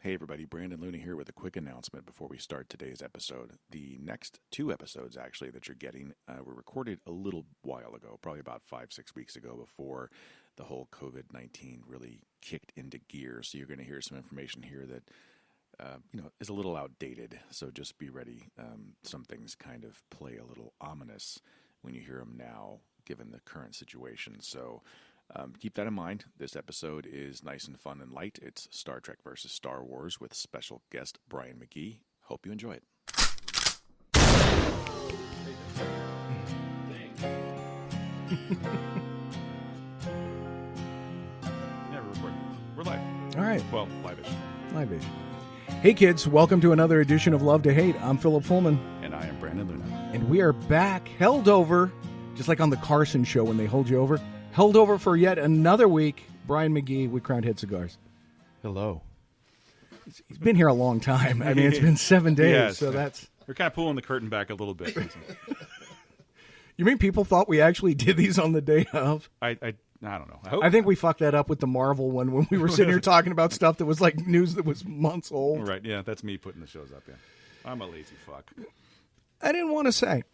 Hey everybody, Brandon Luna here with a quick announcement before we start today's episode. The next 2 episodes actually that you're getting were recorded a little while ago, probably about 5-6 weeks ago before the whole COVID-19 really kicked into gear. So you're going to hear some information here that is a little outdated. So just be ready. Some things kind of play a little ominous when you hear them now, given the current situation. So keep that in mind. This episode is nice and fun and light. It's Star Trek versus Star Wars with special guest Brian McGee. Hope you enjoy it. Never record. We're live. All right. Well, live-ish. Live-ish. Hey kids, welcome to another edition of Love to Hate. I'm Philip Fullman. And I am Brandon Luna. And we are back, held over, just like on the Carson show when they hold you over. Held over for yet another week. Brian McGee with Crowned Head Cigars. Hello. He's been here a long time. I mean, it's been 7 days, Yes. so that's... We're kind of pulling the curtain back a little bit. You mean people thought we actually did these on the day of? I don't know. I think we fucked that up with the Marvel one when we were sitting here talking about stuff that was like news that was months old. Right, yeah, that's me putting the shows up, yeah. I'm a lazy fuck. I didn't want to say.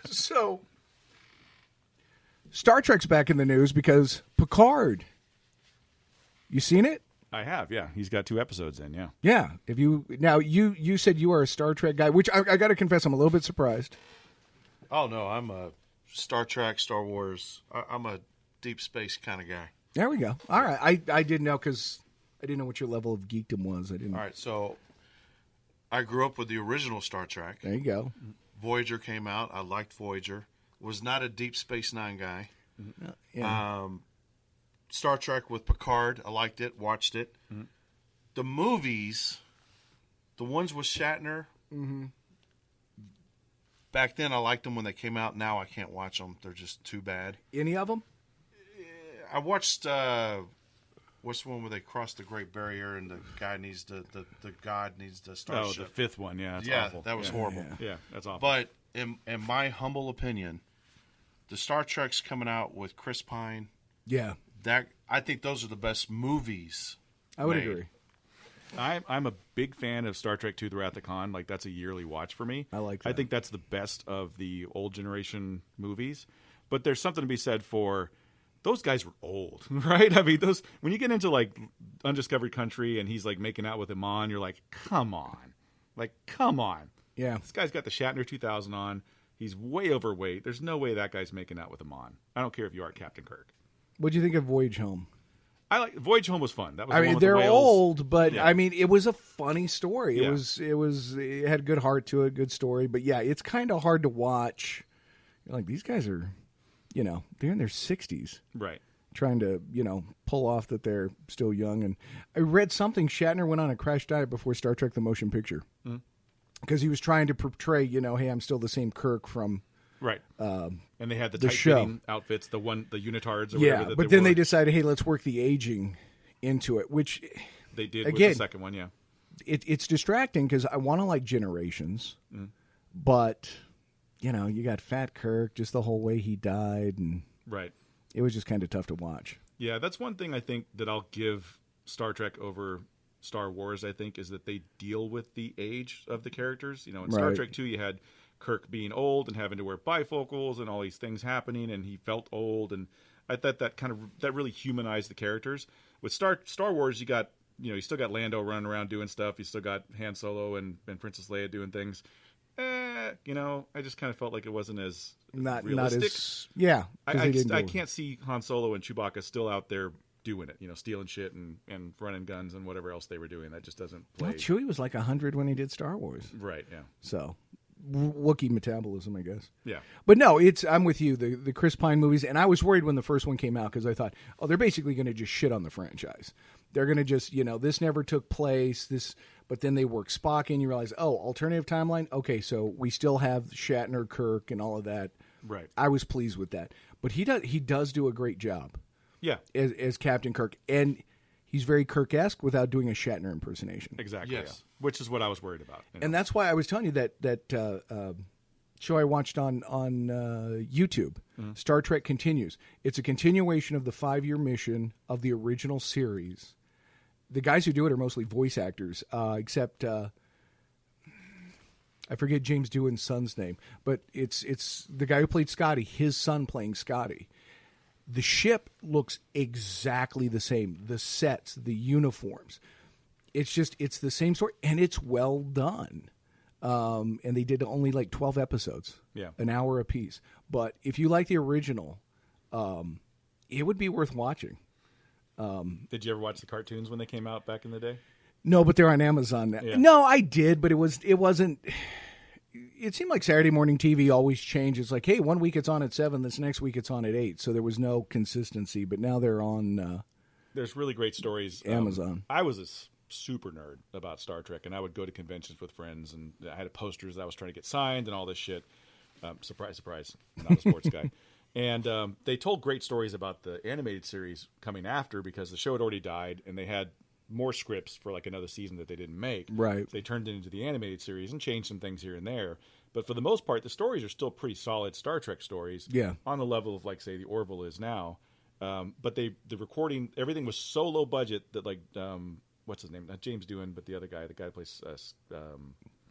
So... Star Trek's back in the news because Picard. You seen it? I have, yeah. He's got 2 episodes in, yeah. Yeah. If you now you said you are a Star Trek guy, which I got to confess I'm a little bit surprised. Oh, no, I'm a Star Trek, Star Wars. I'm a deep space kind of guy. There we go. All right. I didn't know because I didn't know what your level of geekdom was. I didn't. All right, so I grew up with the original Star Trek. There you go. Voyager came out. I liked Voyager. Was not a Deep Space Nine guy. Yeah. Star Trek with Picard. I liked it. Watched it. Mm-hmm. The movies, the ones with Shatner. Mm-hmm. Back then, I liked them when they came out. Now I can't watch them. They're just too bad. Any of them? I watched. What's the one where they cross the Great Barrier and the guy needs the god needs the starship? Oh, the 5th one, yeah. That's awful. That was horrible. Yeah, that's awful. But in my humble opinion, the Star Trek's coming out with Chris Pine. Yeah. That I think those are the best movies. I would made. agree. I'm a big fan of Star Trek II The Wrath of Khan. Like, that's a yearly watch for me. I like that. I think that's the best of the old generation movies. But there's something to be said for those guys were old, right? I mean, when you get into, like, Undiscovered Country and he's, like, making out with Iman, you're like, come on. Like, come on. Yeah. This guy's got the Shatner 2000 on. He's way overweight. There's no way that guy's making out with Iman. I don't care if you are Captain Kirk. What'd you think of Voyage Home? Voyage Home was fun. That was I the mean, one with the they're whales. old, but Yeah. I mean, it was a funny story. Yeah. It had good heart to it, good story. But yeah, it's kind of hard to watch. You're like, these guys are, they're in their 60s. Right. Trying to, pull off that they're still young. And I read something, Shatner went on a crash diet before Star Trek The Motion Picture. Because he was trying to portray, hey, I'm still the same Kirk from... Right. And they had the show. tight-fitting outfits, the unitards or Yeah, whatever that but they then wore. they decided, hey, let's work the aging into it, which... They did again, with the second one, yeah. It's distracting because I want to like Generations, but, you got Fat Kirk, just the whole way he died, and Right. it was just kind of tough to watch. Yeah, that's one thing I think that I'll give Star Trek over Star Wars, I think, is that they deal with the age of the characters. In Star Right. Trek 2, you had Kirk being old and having to wear bifocals and all these things happening, and he felt old, and I thought that really humanized the characters. With Star Wars, you got you still got Lando running around doing stuff. You still got Han Solo and Princess Leia doing things. I just kind of felt like it wasn't as realistic. Not as yeah. 'cause they didn't I do it. can't see Han Solo and Chewbacca still out there doing it, stealing shit and running guns and whatever else they were doing. That just doesn't play. Well, Chewie was like 100 when he did Star Wars, Right, yeah. so Wookiee metabolism, I guess. Yeah. But no, I'm with you. The Chris Pine movies, and I was worried when the first one came out because I thought, oh, they're basically going to just shit on the franchise. They're going to just, this never took place. But then they work Spock in. You realize, oh, alternative timeline. Okay, so we still have Shatner, Kirk, and all of that. Right. I was pleased with that. But he does do a great job. Yeah. As Captain Kirk, and he's very Kirk-esque without doing a Shatner impersonation. Exactly. Yes. Yeah. Which is what I was worried about. And that's why I was telling you that show I watched on YouTube, Star Trek Continues. It's a continuation of the 5-year mission of the original series the guys who do it are mostly voice actors, except I forget James Doohan's son's name, but it's the guy who played Scotty, his son playing Scotty. The ship looks exactly the same. The sets, the uniforms. It's the same story, and it's well done. And they did only like 12 episodes, an hour apiece. But if you like the original, it would be worth watching. Did you ever watch the cartoons when they came out back in the day? No, but they're on Amazon now. Yeah. No, I did, but it wasn't. It seemed like Saturday morning TV always changes. Like, hey, one week it's on at 7, this next week it's on at 8. So there was no consistency. But now they're on. There's really great stories. Amazon. I was a super nerd about Star Trek, and I would go to conventions with friends, and I had posters that I was trying to get signed and all this shit. Surprise, surprise, not a sports guy. And they told great stories about the animated series coming after because the show had already died, and they had more scripts for like another season that they didn't make. Right. So they turned it into the animated series and changed some things here and there. But for the most part, the stories are still pretty solid Star Trek stories. Yeah. On the level of like, say, the Orville is now. But the recording, everything was so low budget that like, what's his name? Not James Doohan, but the other guy, the guy who plays...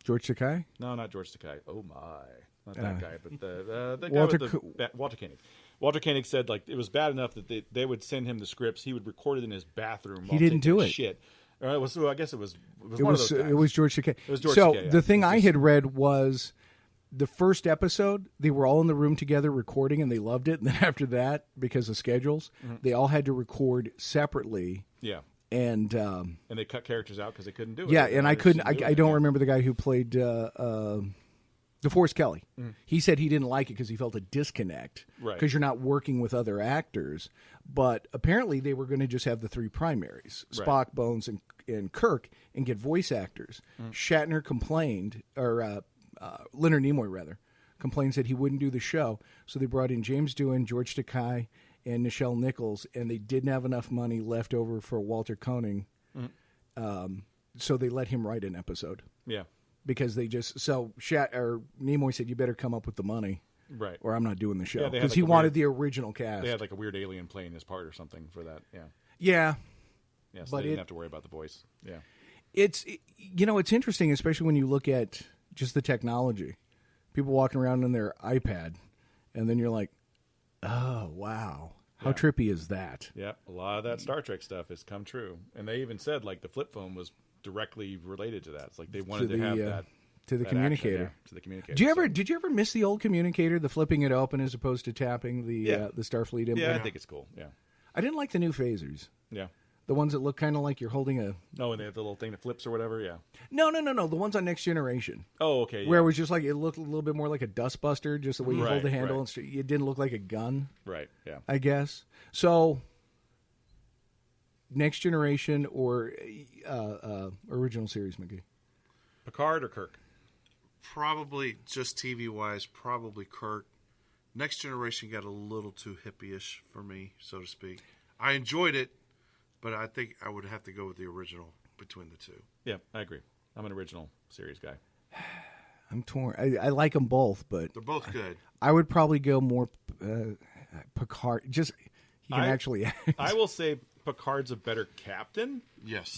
George Takei? No, not George Takei. Oh, my. Not that guy, but the guy Walter with Walter Koenig. Walter Koenig said like it was bad enough that they would send him the scripts. He would record it in his bathroom. He didn't do it. Shit. I guess it was one of those guys. It was George Takei. It was George so Takei, yeah. the thing I had read was the first episode, they were all in the room together recording, and they loved it. And then after that, because of schedules, they all had to record separately. Yeah. And they cut characters out because they couldn't do it. Yeah, and I couldn't. I don't remember the guy who played DeForest Kelly. He said he didn't like it because he felt a disconnect because you're not working with other actors. But apparently they were going to just have the 3 primaries, Spock, Bones, and Kirk, and get voice actors. Shatner complained, or Leonard Nimoy, rather, complained that he wouldn't do the show. So they brought in James Doohan, George Takei, and Nichelle Nichols, and they didn't have enough money left over for Walter Koenig. So they let him write an episode. Yeah. Because they just Nimoy said, "You better come up with the money, right, or I'm not doing the show." Yeah, because he wanted the original cast. They had like a weird alien playing his part or something for that. Yeah, yeah, yeah. So but they didn't have to worry about the voice. Yeah, it's interesting, especially when you look at just the technology. People walking around on their iPad, and then you're like, "Oh wow, how trippy is that?" Yeah, a lot of that Star Trek stuff has come true, and they even said like the flip phone was directly related to that. It's like they wanted to have that to the communicator. Action, to the communicator. Did you ever miss the old communicator, the flipping it open as opposed to tapping the Starfleet input? Yeah, I think it's cool. Yeah, I didn't like the new phasers. Yeah, the ones that look kind of like you're holding a. No, and they have the little thing that flips or whatever. Yeah. No. The ones on Next Generation. Oh, okay. Where it was just like it looked a little bit more like a dustbuster, just the way you hold the handle. Right. And it didn't look like a gun. Right. Yeah. I guess so. Next Generation or original series, McGee? Picard or Kirk? Probably, just TV-wise, probably Kirk. Next Generation got a little too hippie-ish for me, so to speak. I enjoyed it, but I think I would have to go with the original between the two. Yeah, I agree. I'm an original series guy. I'm torn. I like them both, but... They're both good. I would probably go more Picard. Just, he can actually act. I will say... Picard's a better captain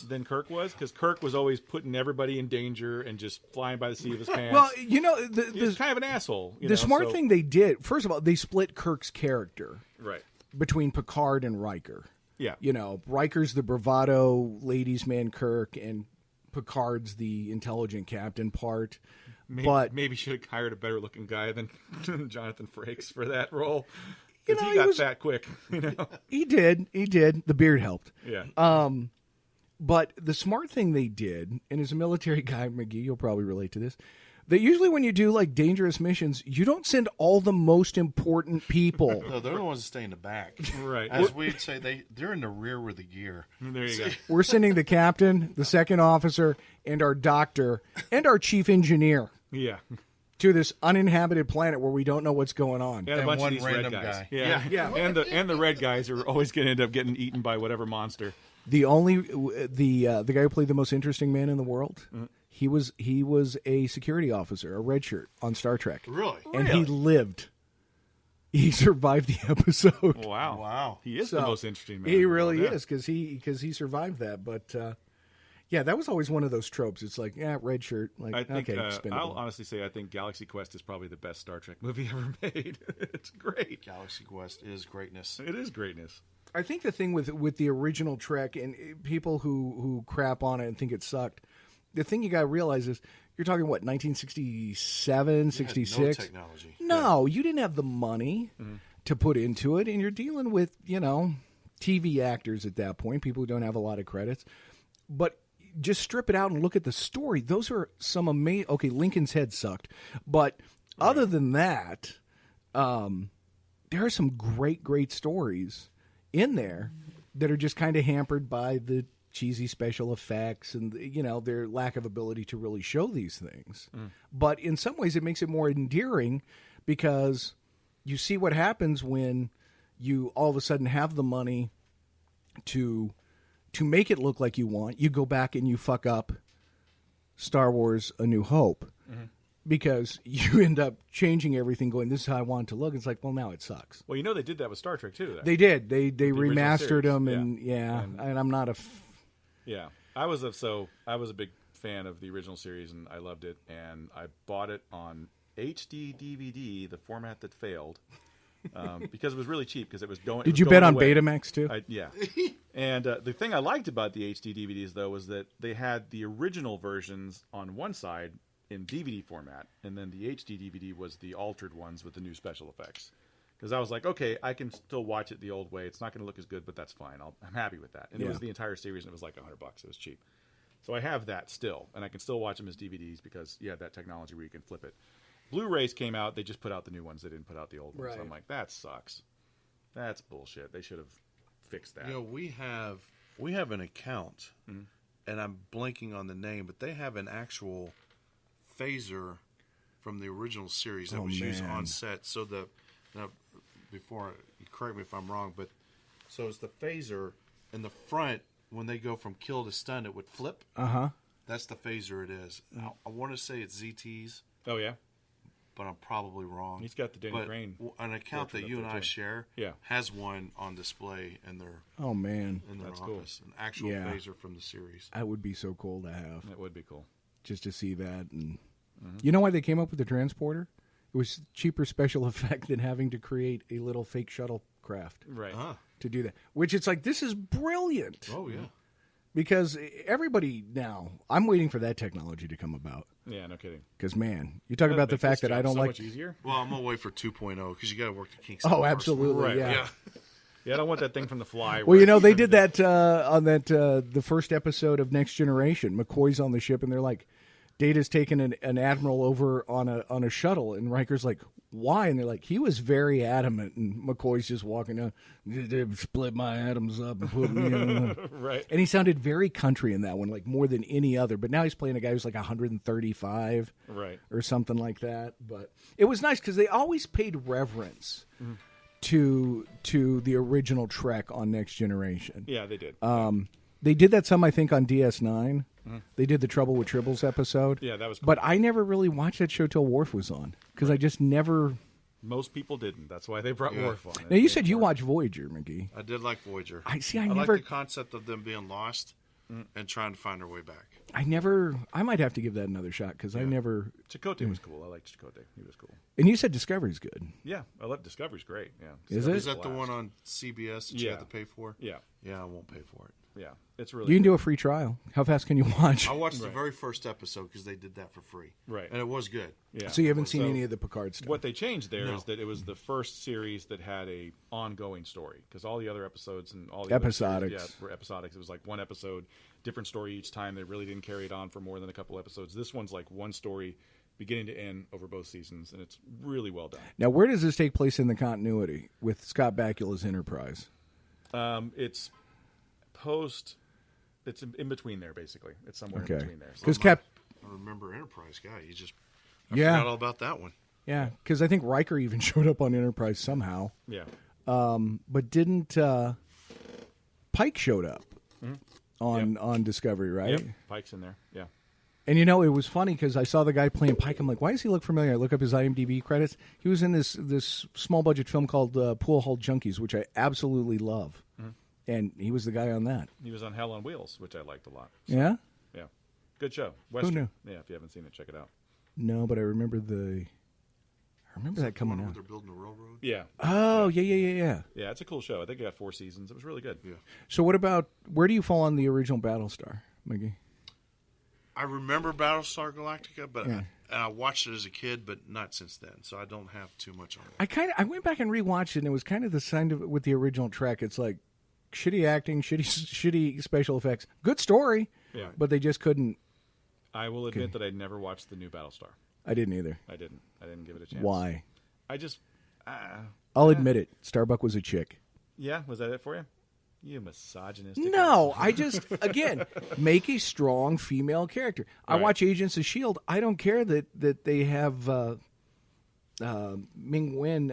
than Kirk was, because Kirk was always putting everybody in danger and just flying by the seat of his pants. Well, he's kind of an asshole. The smart thing they did, first of all, they split Kirk's character between Picard and Riker. Yeah. Riker's the bravado ladies' man Kirk, and Picard's the intelligent captain part. Maybe should have hired a better looking guy than Jonathan Frakes for that role. Because he got fat quick, He did. The beard helped. Yeah. But the smart thing they did, and as a military guy, McGee, you'll probably relate to this, that usually when you do like dangerous missions, you don't send all the most important people. No, they're the ones that stay in the back. Right. As we'd say, they're in the rear with the gear. There you go. We're sending the captain, the second officer, and our doctor, and our chief engineer. Yeah. To this uninhabited planet where we don't know what's going on. And a bunch of these red guys. Guy. Yeah. And the red guys are always going to end up getting eaten by whatever monster. The guy who played the most interesting man in the world, he was a security officer, a red shirt on Star Trek. Really? And he lived. he survived the episode. Wow. Wow. He is So, the most interesting man. He in the really world, is because he survived that. But yeah, that was always one of those tropes. It's like, yeah, red shirt. Like, I think okay, expendable. I'll honestly say I think Galaxy Quest is probably the best Star Trek movie ever made. It's great. Galaxy Quest is greatness. It is greatness. I think the thing with the original Trek and people who crap on it and think it sucked, the thing you got to realize is you're talking, what, 1967, 66? No technology. No, you didn't have the money to put into it, and you're dealing with, TV actors at that point, people who don't have a lot of credits. But just strip it out and look at the story. Those are some amazing... Okay, Lincoln's head sucked. But other than that, there are some great, great stories in there that are just kind of hampered by the cheesy special effects and, their lack of ability to really show these things. But in some ways, it makes it more endearing because you see what happens when you all of a sudden have the money to make it look like you want. You go back and you fuck up Star Wars A New Hope because you end up changing everything, going, this is how I want it to look. It's like, well, now it sucks. Well, they did that with Star Trek too. They did. They original remastered series. them, and I'm not a... Yeah, I was a big fan of the original series, and I loved it. And I bought it on HD DVD, the format that failed, because it was really cheap. Because it was going. Did you bet on Betamax too? Yeah. And the thing I liked about the HD DVDs though was that they had the original versions on one side in DVD format, and then the HD DVD was the altered ones with the new special effects. Because I was like, okay, I can still watch it the old way. It's not going to look as good, but that's fine. I'm happy with that. And it was the entire series, and it was like $100. It was cheap. So I have that still, and I can still watch them as DVDs because you had that technology where you can flip it. Blu-rays came out. They just put out the new ones. They didn't put out the old ones. Right. So I'm like, that sucks. That's bullshit. They should have fixed that. We have an account, and I'm blanking on the name, but they have an actual phaser from the original series that was used on set. So now, before you correct me if I'm wrong, but so it's the phaser in the front. When they go from kill to stun, it would flip. That's the phaser it is. I want to say it's ZT's. Oh, yeah? But I'm probably wrong. He's got the Danny Crane. An account that you and I share has one on display in their That's office. cool. An actual phaser from the series. That would be so cool to have. That would be cool. Just to see that. And you know why they came up with the transporter? It was cheaper special effect than having to create a little fake shuttlecraft. Right. To do that. Which it's like, this is brilliant. Oh, yeah. Because everybody now, I'm waiting for that technology to come about. Yeah, no kidding. Because, man, you talk about the fact that I don't so like... much easier. Well, I'm going to wait for 2.0 because you got to work the kinks. Oh, absolutely, Right. yeah. Yeah, I don't want that thing from the fly. Well, they did that on the first episode of Next Generation. McCoy's on the ship, and they're like, Data's taking an admiral over on a shuttle, and Riker's like, why? And they're like, he was very adamant, and McCoy's just walking down, they split my atoms up and put me in. Right. And he sounded very country in that one, like more than any other. But now he's playing a guy who's like 135 or something like that. But it was nice because they always paid reverence to the original Trek on Next Generation. Yeah, they did. They did that some, I think, on DS9. They did the Trouble with Tribbles episode. Yeah, that was cool. But I never really watched that show till Worf was on because I just never... Most people didn't. That's why they brought Worf on. Now, you said you watched Voyager, McGee. I did like Voyager. I like the concept of them being lost and trying to find their way back. I might have to give that another shot because I never... Chakotay was cool. I liked Chakotay. He was cool. And you said Discovery's good. Yeah, I love Discovery's great. Yeah. Is it? Is that the one on CBS that you have to pay for? Yeah. Yeah, I won't pay for it. Yeah, it's really You can do a free trial. How fast can you watch? I watched the very first episode because they did that for free. Right. And it was good. Yeah. So you haven't seen any of the Picard stuff? What they changed there is that it was the first series that had a ongoing story because all the other episodes and all the Episodics. other series, were episodics. It was like one episode, different story each time. They really didn't carry it on for more than a couple episodes. This one's like one story beginning to end over both seasons, and it's really well done. Now, where does this take place in the continuity with Scott Bakula's Enterprise? It's post... It's in between there, basically. It's somewhere in between there. So Because I remember Enterprise guy. I forgot all about that one. Yeah, because I think Riker even showed up on Enterprise somehow. Yeah. But didn't Pike showed up on Discovery, right? Yep. Pike's in there. Yeah. And it was funny because I saw the guy playing Pike. I'm like, why does he look familiar? I look up his IMDb credits. He was in this small budget film called Pool Hall Junkies, which I absolutely love. Mm-hmm. And he was the guy on that. He was on Hell on Wheels, which I liked a lot. So, yeah? Yeah. Good show. Western. Who knew? Yeah, if you haven't seen it, check it out. No, but I remember that coming out. They're building a railroad. Yeah. Oh, yeah. Yeah, it's a cool show. I think it got 4 seasons. It was really good. Yeah. So where do you fall on the original Battlestar, McGee? I remember Battlestar Galactica, but Yeah. I watched it as a kid, but not since then. So I don't have too much on it. I went back and rewatched it, and it was kind of the sign of with the original Trek. It's like shitty acting, shitty special effects, good story, Yeah. but they just couldn't. I will admit that I never watched the new Battlestar. I didn't either. I didn't give it a chance. Why? I just. I'll admit it. Starbuck was a chick. Yeah, was that it for you? You misogynistic. No, I just again make a strong female character. I Right. watch Agents of Shield. I don't care that they have Ming Wen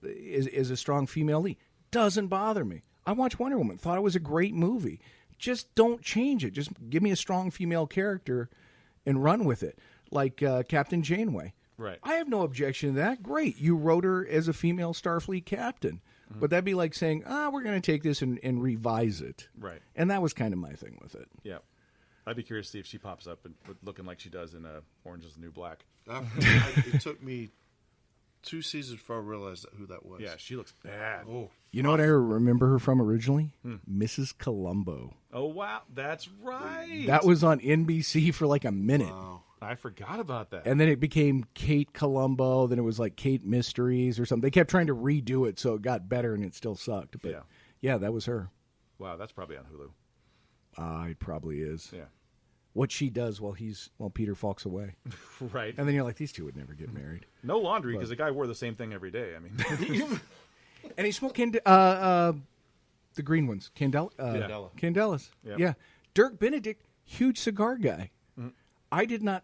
is a strong female lead. Doesn't bother me. I watched Wonder Woman. Thought it was a great movie. Just don't change it. Just give me a strong female character and run with it, like Captain Janeway. Right. I have no objection to that. Great. You wrote her as a female Starfleet captain. Mm-hmm. But that'd be like saying, we're going to take this and revise it. Right. And that was kind of my thing with it. Yeah. I'd be curious to see if she pops up and looking like she does in Orange is the New Black. It took me 2 seasons before I realized who that was. Yeah, she looks bad. Oh, You know what I remember her from originally? Mrs. Columbo. Oh, wow. That's right. That was on NBC for like a minute. wow. I forgot about that. And then it became Kate Columbo. Then it was like Kate Mysteries or something. They kept trying to redo it so it got better and it still sucked. But yeah that was her. Wow, that's probably on Hulu. It probably is. Yeah. What she does while Peter Falk's away. Right. And then you're like, these two would never get married. No laundry because the guy wore the same thing every day. I mean, And he smoked the green ones. Candela. Candelas. Yep. Yeah. Dirk Benedict, huge cigar guy. I did not.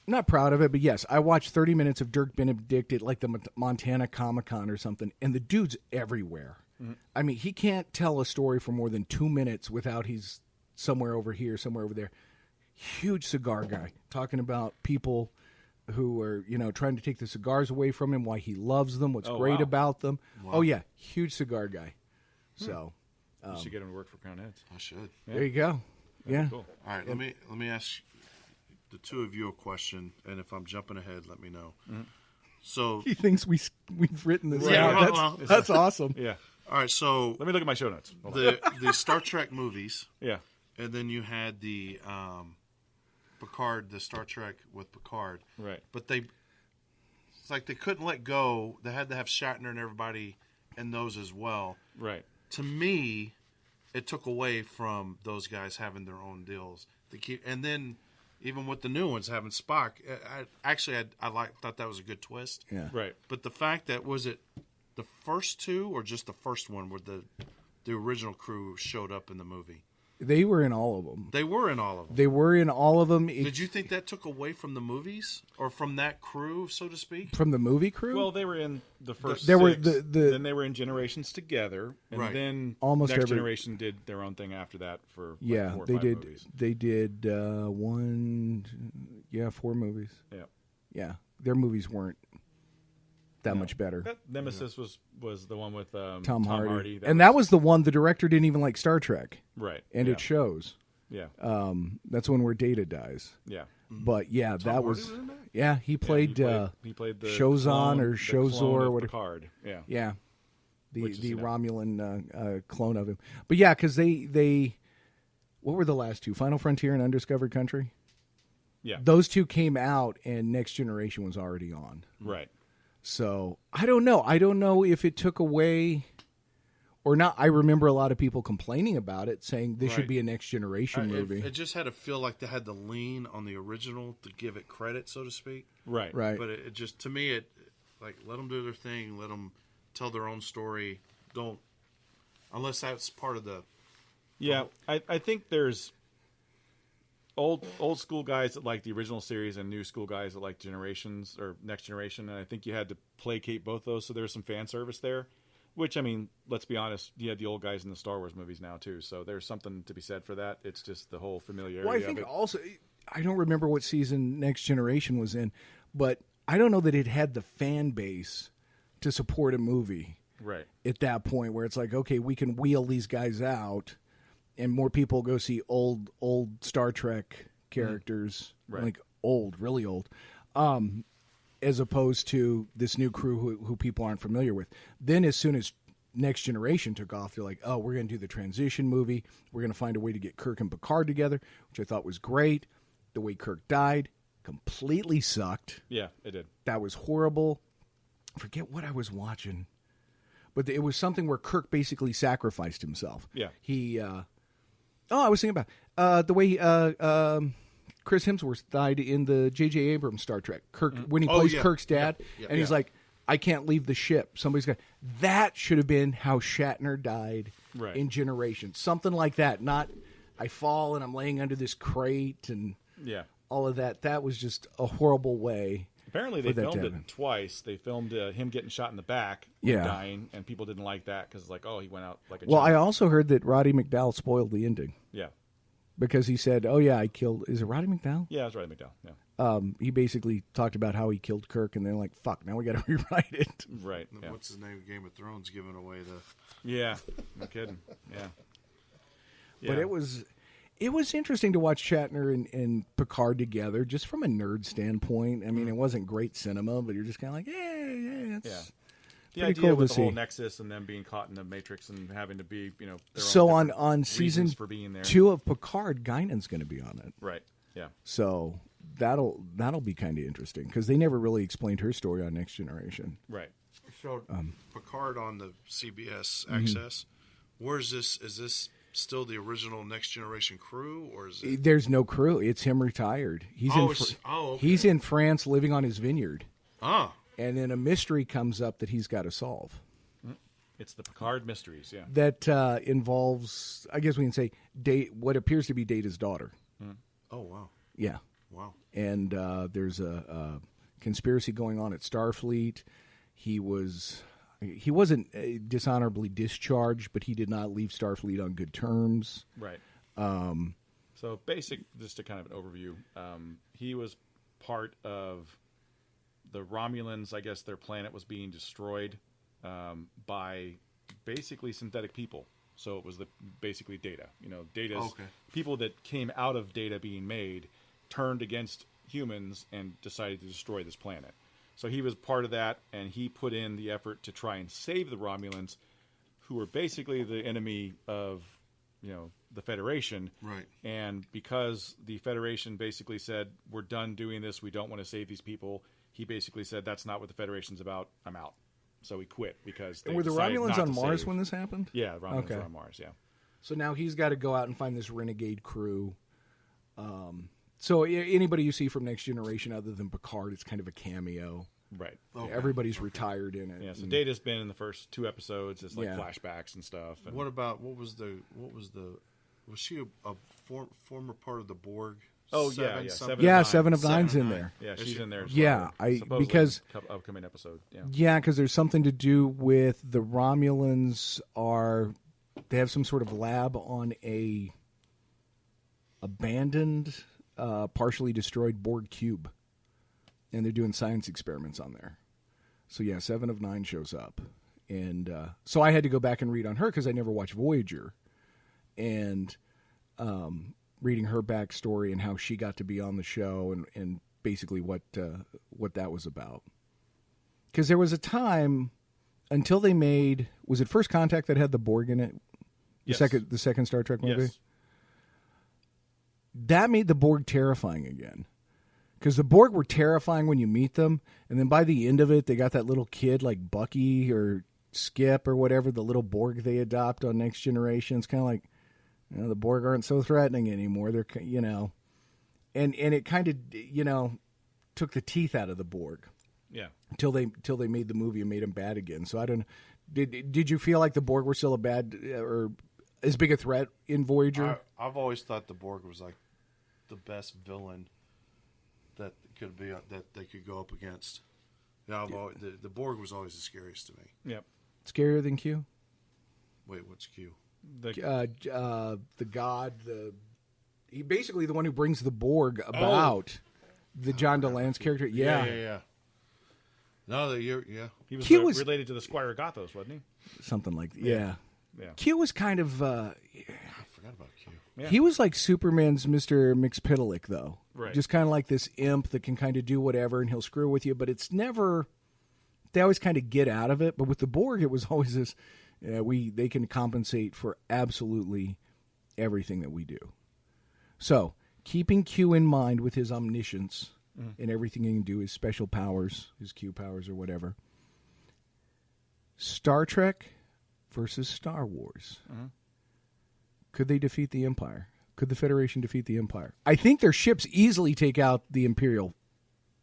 I'm not proud of it, but yes, I watched 30 minutes of Dirk Benedict at like the Montana Comic-Con or something, and the dude's everywhere. I mean, he can't tell a story for more than 2 minutes without he's somewhere over here, somewhere over there. Huge cigar guy, talking about people who are, trying to take the cigars away from him, why he loves them, what's great wow. about them. Wow. Oh, yeah, huge cigar guy. So you should get him to work for Crown Heads. I should. there you go. Yeah. Cool. All right, let me ask the two of you a question, and if I'm jumping ahead, let me know. So, He thinks we've written this Yeah, out. well, That's awesome. Yeah. all right, so Let me look at my show notes. Hold on. the Star Trek movies, Yeah. and then you had the Picard, the Star Trek with Picard, Right. but it's like they couldn't let go. They had to have Shatner and everybody in those as well. Right. To me, it took away from those guys having their own deals to keep, and then even with the new ones having Spock, I thought that was a good twist. Yeah. Right. But the fact that was it the first two or just the first one where the original crew showed up in the movie? They were in all of them. They were in all of them. They were in all of them. Did you think that took away from the movies or from that crew, so to speak? From the movie crew? Well, they were in the first There were six. the- Then they were in Generations together, and Right. then Almost Next every- Generation did their own thing after that for yeah, 4 or they 5 did. movies. They did 4 movies. Yeah. Yeah, their movies weren't that much better. That Nemesis was the one with Tom Hardy, That and that was the one the director didn't even like Star Trek, right, and yeah. it shows. Yeah, That's when where Data dies. yeah. But yeah, that was Hardy was in that? yeah. He played, he played the Shozan clone, or the Shozor clone or of whatever. Picard. Yeah, Yeah, the Which is, Romulan clone of him. But yeah, because they what were the last two? Final Frontier and Undiscovered Country. yeah. Those two came out, and Next Generation was already on. Right. So I don't know. I don't know if it took away or not. I remember a lot of people complaining about it, saying this should Right. be a Next Generation movie. It just had to feel like they had to lean on the original to give it credit, so to speak. Right. Right. But it just, to me, let them do their thing, let them tell their own story. Don't, unless that's part of the. Yeah, I think there's old school guys that like the original series and new school guys that like Generations or Next Generation, and I think you had to placate both those, so there's some fan service there. Which, I mean, let's be honest, you had the old guys in the Star Wars movies now too, so there's something to be said for that. It's just the whole familiarity Well, I of think it. also I don't remember what season Next Generation was in, but I don't know that it had the fan base to support a movie Right. at that point where it's like, okay, we can wheel these guys out and more people go see old Star Trek characters, Right. like old, really old, as opposed to this new crew who people aren't familiar with. Then as soon as Next Generation took off, they're like, oh, we're going to do the transition movie. We're going to find a way to get Kirk and Picard together, which I thought was great. The way Kirk died completely sucked. Yeah, it did. That was horrible. I forget what I was watching, but it was something where Kirk basically sacrificed himself. Yeah. I was thinking about the way Chris Hemsworth died in the J.J. Abrams Star Trek. Kirk when he plays Kirk's dad, and he's like, I can't leave the ship. Somebody's got that should have been how Shatner died Right. in Generations. Something like that. Not I fall and I'm laying under this crate and Yeah. all of that. That was just a horrible way. Apparently, they for that to filmed happen. it twice. They filmed him getting shot in the back, Yeah. dying, and people didn't like that because, like, oh, he went out like a Well, I giant. also heard that Roddy McDowall spoiled the ending Yeah. because he said, "Oh yeah, I killed." Is it Roddy McDowall? Yeah, that's right, McDowell. Yeah. He basically talked about how he killed Kirk, and they're like, "Fuck, now we got to rewrite it." Right. Yeah. What's his name? Game of Thrones giving away the. Yeah. No kidding. Yeah. But Yeah. it was interesting to watch Shatner and Picard together, just from a nerd standpoint. I mean, it wasn't great cinema, but you're just kind of like, yeah, it's Yeah. The pretty idea cool with to the whole see. Nexus and them being caught in the Matrix and having to be, their So own different on reasons season for being there. 2 of Picard, Guinan's going to be on it. Right. Yeah. So that'll be kind of interesting because they never really explained her story on Next Generation. Right. So Picard on the CBS Access. Where's this? Is this still the original Next Generation crew, or is it? There's no crew. It's him retired. He's Okay. he's in France living on his vineyard, Ah, and then a mystery comes up that he's got to solve. It's the Picard mysteries. Yeah. That involves, I guess we can say, what appears to be Data's daughter. oh wow, Yeah, wow. and there's a conspiracy going on at Starfleet. He wasn't dishonorably discharged, but he did not leave Starfleet on good terms. Right. So just to kind of an overview, he was part of the Romulans. I guess their planet was being destroyed by basically synthetic people. So it was basically Data. Data's Okay. people that came out of Data being made turned against humans and decided to destroy this planet. So he was part of that, and he put in the effort to try and save the Romulans, who were basically the enemy of, the Federation. Right. And because the Federation basically said, we're done doing this, we don't want to save these people, he basically said, that's not what the Federation's about, I'm out. So he quit because they Were the decided Romulans not on to Mars save. when this happened? Yeah, the Romulans Okay. were on Mars, yeah. So now he's got to go out and find this renegade crew. So anybody you see from Next Generation other than Picard, it's kind of a cameo. Right. Okay. Everybody's retired in it. Yeah, so And- Data's been in the first 2 episodes. It's like Yeah. flashbacks and stuff. And What about was she a former part of the Borg? Oh, Seven, yeah. something? Seven Yeah, of Nine. 7 of Seven 9's of in Nine. there. Yeah, Is she's she- in there. as Yeah, well, I- supposedly because- upcoming episode. Yeah. Yeah, because there's something to do with the Romulans they have some sort of lab on a abandoned, partially destroyed Borg cube, and they're doing science experiments on there. So yeah, 7 of 9 shows up, and so I had to go back and read on her because I never watched Voyager, and reading her backstory and how she got to be on the show, and basically what that was about. Because there was a time until they made, was it First Contact that had the Borg in it? Yes. The second Star Trek movie? Yes. That made the Borg terrifying again. Because the Borg were terrifying when you meet them, and then by the end of it, they got that little kid like Bucky or Skip or whatever, the little Borg they adopt on Next Generation. It's kind of like, the Borg aren't so threatening anymore. They're, and it kind of, took the teeth out of the Borg. Yeah. Until they made the movie and made them bad again. So I don't know. Did you feel like the Borg were still a bad or as big a threat in Voyager? I've always thought the Borg was like the best villain that could be that they could go up against. Yeah, the Borg was always the scariest to me. Yep. Scarier than Q? Wait, what's Q? The The god, the He basically the one who brings the Borg about the John DeLance character. Yeah. No, you're He was, Q was- related to the Squire Gothos, wasn't Something like that. Yeah. he? Yeah. Q was kind of I forgot about Q. Yeah. he was like Superman's Mr. Mxyzptlk, though. Right. Just kind of like this imp that can kind of do whatever and he'll screw with you, but it's never. They always kind of get out of it. But with the Borg, it was always this. They can compensate for absolutely everything that we do. So keeping Q in mind with his omniscience and everything he can do, his special powers, his Q powers or whatever. Star Trek versus Star Wars. Could they defeat the Empire? Could the Federation defeat the Empire? I think their ships easily take out the Imperial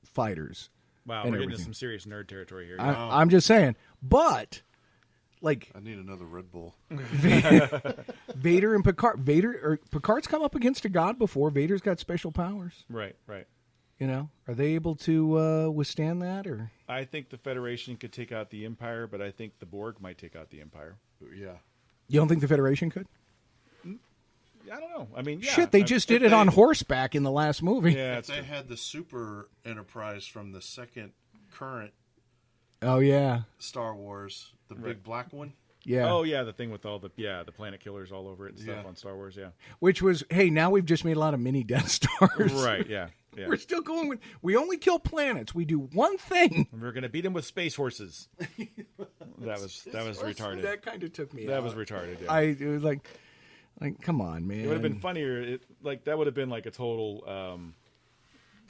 fighters. Wow, and we're getting everything. into some serious nerd territory here. I'm just saying. But, like, I need another Red Bull. Vader and Picard. Picard's come up against a god before. Vader's got special powers. Right. You know, are they able to withstand that? Or I think the Federation could take out the Empire, but I think the Borg might take out the Empire. Yeah. you don't think the Federation could? I don't know. I mean, yeah. Shit, they just did it on horseback in the last movie. Yeah, If they had the Super Enterprise from the second current Oh yeah, Star Wars, the big black one. yeah. Oh yeah, the thing with all the planet killers all over it and stuff Yeah. on Star Wars. Yeah. Which was, hey, now we've just made a lot of mini Death Stars. Right. Yeah. Yeah. We're still going with. We only kill planets. We do one thing. And we're gonna beat them with space horses. that was retarded. That kind of took me. That out. was retarded. Yeah. It was like, come on, man. It would have been funnier. That would have been like a total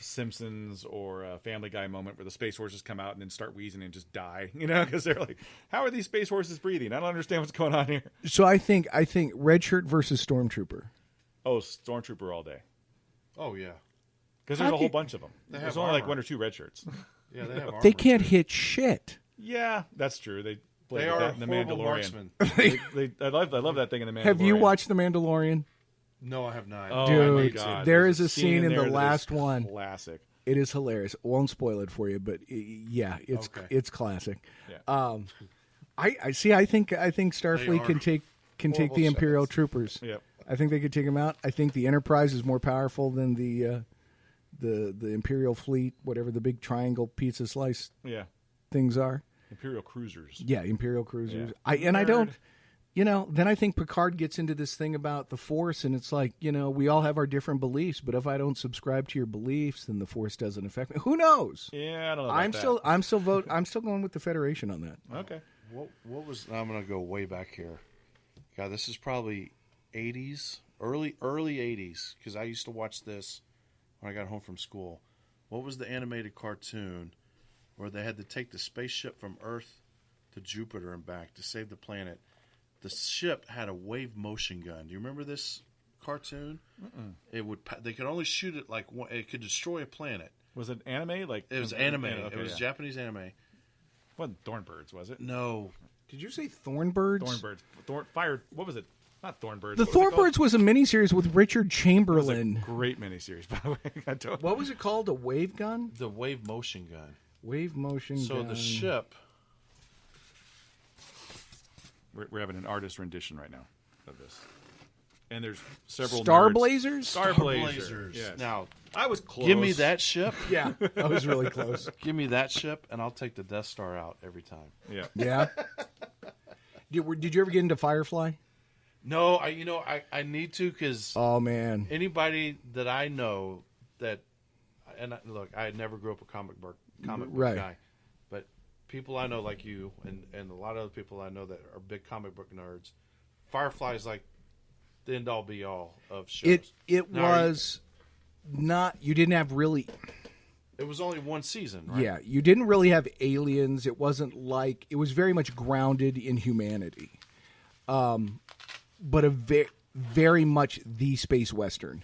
Simpsons or Family Guy moment where the space horses come out and then start wheezing and just die. You know, because they're like, "How are these space horses breathing? I don't understand what's going on here." So I think Red Shirt versus Stormtrooper. Oh, Stormtrooper all day. Oh yeah, Because How there's a whole can- bunch of them. They There's have only like armor. one or two red shirts. yeah. They have. They armor, can't too. hit shit. Yeah, that's true. They played They with are that in the horrible Mandalorian. marksmen. I love that thing in the Mandalorian. Have you watched The Mandalorian? No, I have not. Oh Dude, my God! there There's is a scene in there the that is last one. Classic. It is hilarious. Won't spoil it for you, but yeah, Okay. it's classic. Yeah. I see. I think Starfleet are can take horrible the Imperial shots. troopers. Yep. I think they could take them out. I think the Enterprise is more powerful than the Imperial fleet, whatever the big triangle pizza slice Yeah. things are. Imperial cruisers. Yeah, Imperial cruisers. Yeah. I don't. Nerd. Then I think Picard gets into this thing about the Force, and it's like, we all have our different beliefs, but if I don't subscribe to your beliefs, then the Force doesn't affect me. Who knows? Yeah, I don't know. About that. I'm still going with the Federation on that. Okay. What was? I'm gonna go way back here. God, this is probably 80s, early 80s, because I used to watch this when I got home from school. What was the animated cartoon where they had to take the spaceship from Earth to Jupiter and back to save the planet? The ship had a wave motion gun. Do you remember this cartoon? It would. They could only shoot it like one. It could destroy a planet. Was it anime? Like It was anime. Okay, It was yeah. Japanese anime. Wasn't Thornbirds, was it? No, Did you say Thornbirds? Thornbirds. Fire. What was it? Not Thornbirds. The what was it called? Thornbirds was a miniseries with Richard It was a Chamberlain. great miniseries, by the way. I don't. What was it called? A wave gun? the wave motion gun. Wave motion So gun. the ship. We're having an artist rendition right now of this, and there's several Star nerds. Blazers? Star Blazers. Yes. Now, I was close. give me that ship. Yeah, that was really close. Give me that ship, and I'll take the Death Star out every time. Yeah. Yeah. Did you ever get into Firefly? No, I need to, because Oh man. anybody that I know that, look, I never grew up a comic book Right. guy, but people I know like you and a lot of other people I know that are big comic book nerds, Firefly is like the end all be all of shows. It Now, was not. You didn't have really. It was only one season, right? Yeah, you didn't really have aliens. It wasn't like it was very much grounded in humanity, but a very much the space western.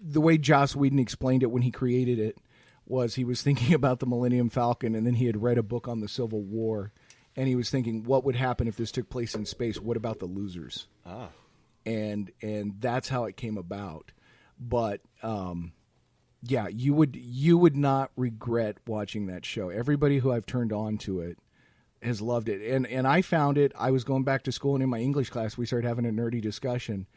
The way Joss Whedon explained it when he created it was he was thinking about the Millennium Falcon, and then he had read a book on the Civil War, and he was thinking, what would happen if this took place in space? What about the losers? Ah. And that's how it came about. But yeah, you would not regret watching that show. Everybody who I've turned on to it has loved it. And I found it. I was going back to school, and in my English class, we started having a nerdy discussion.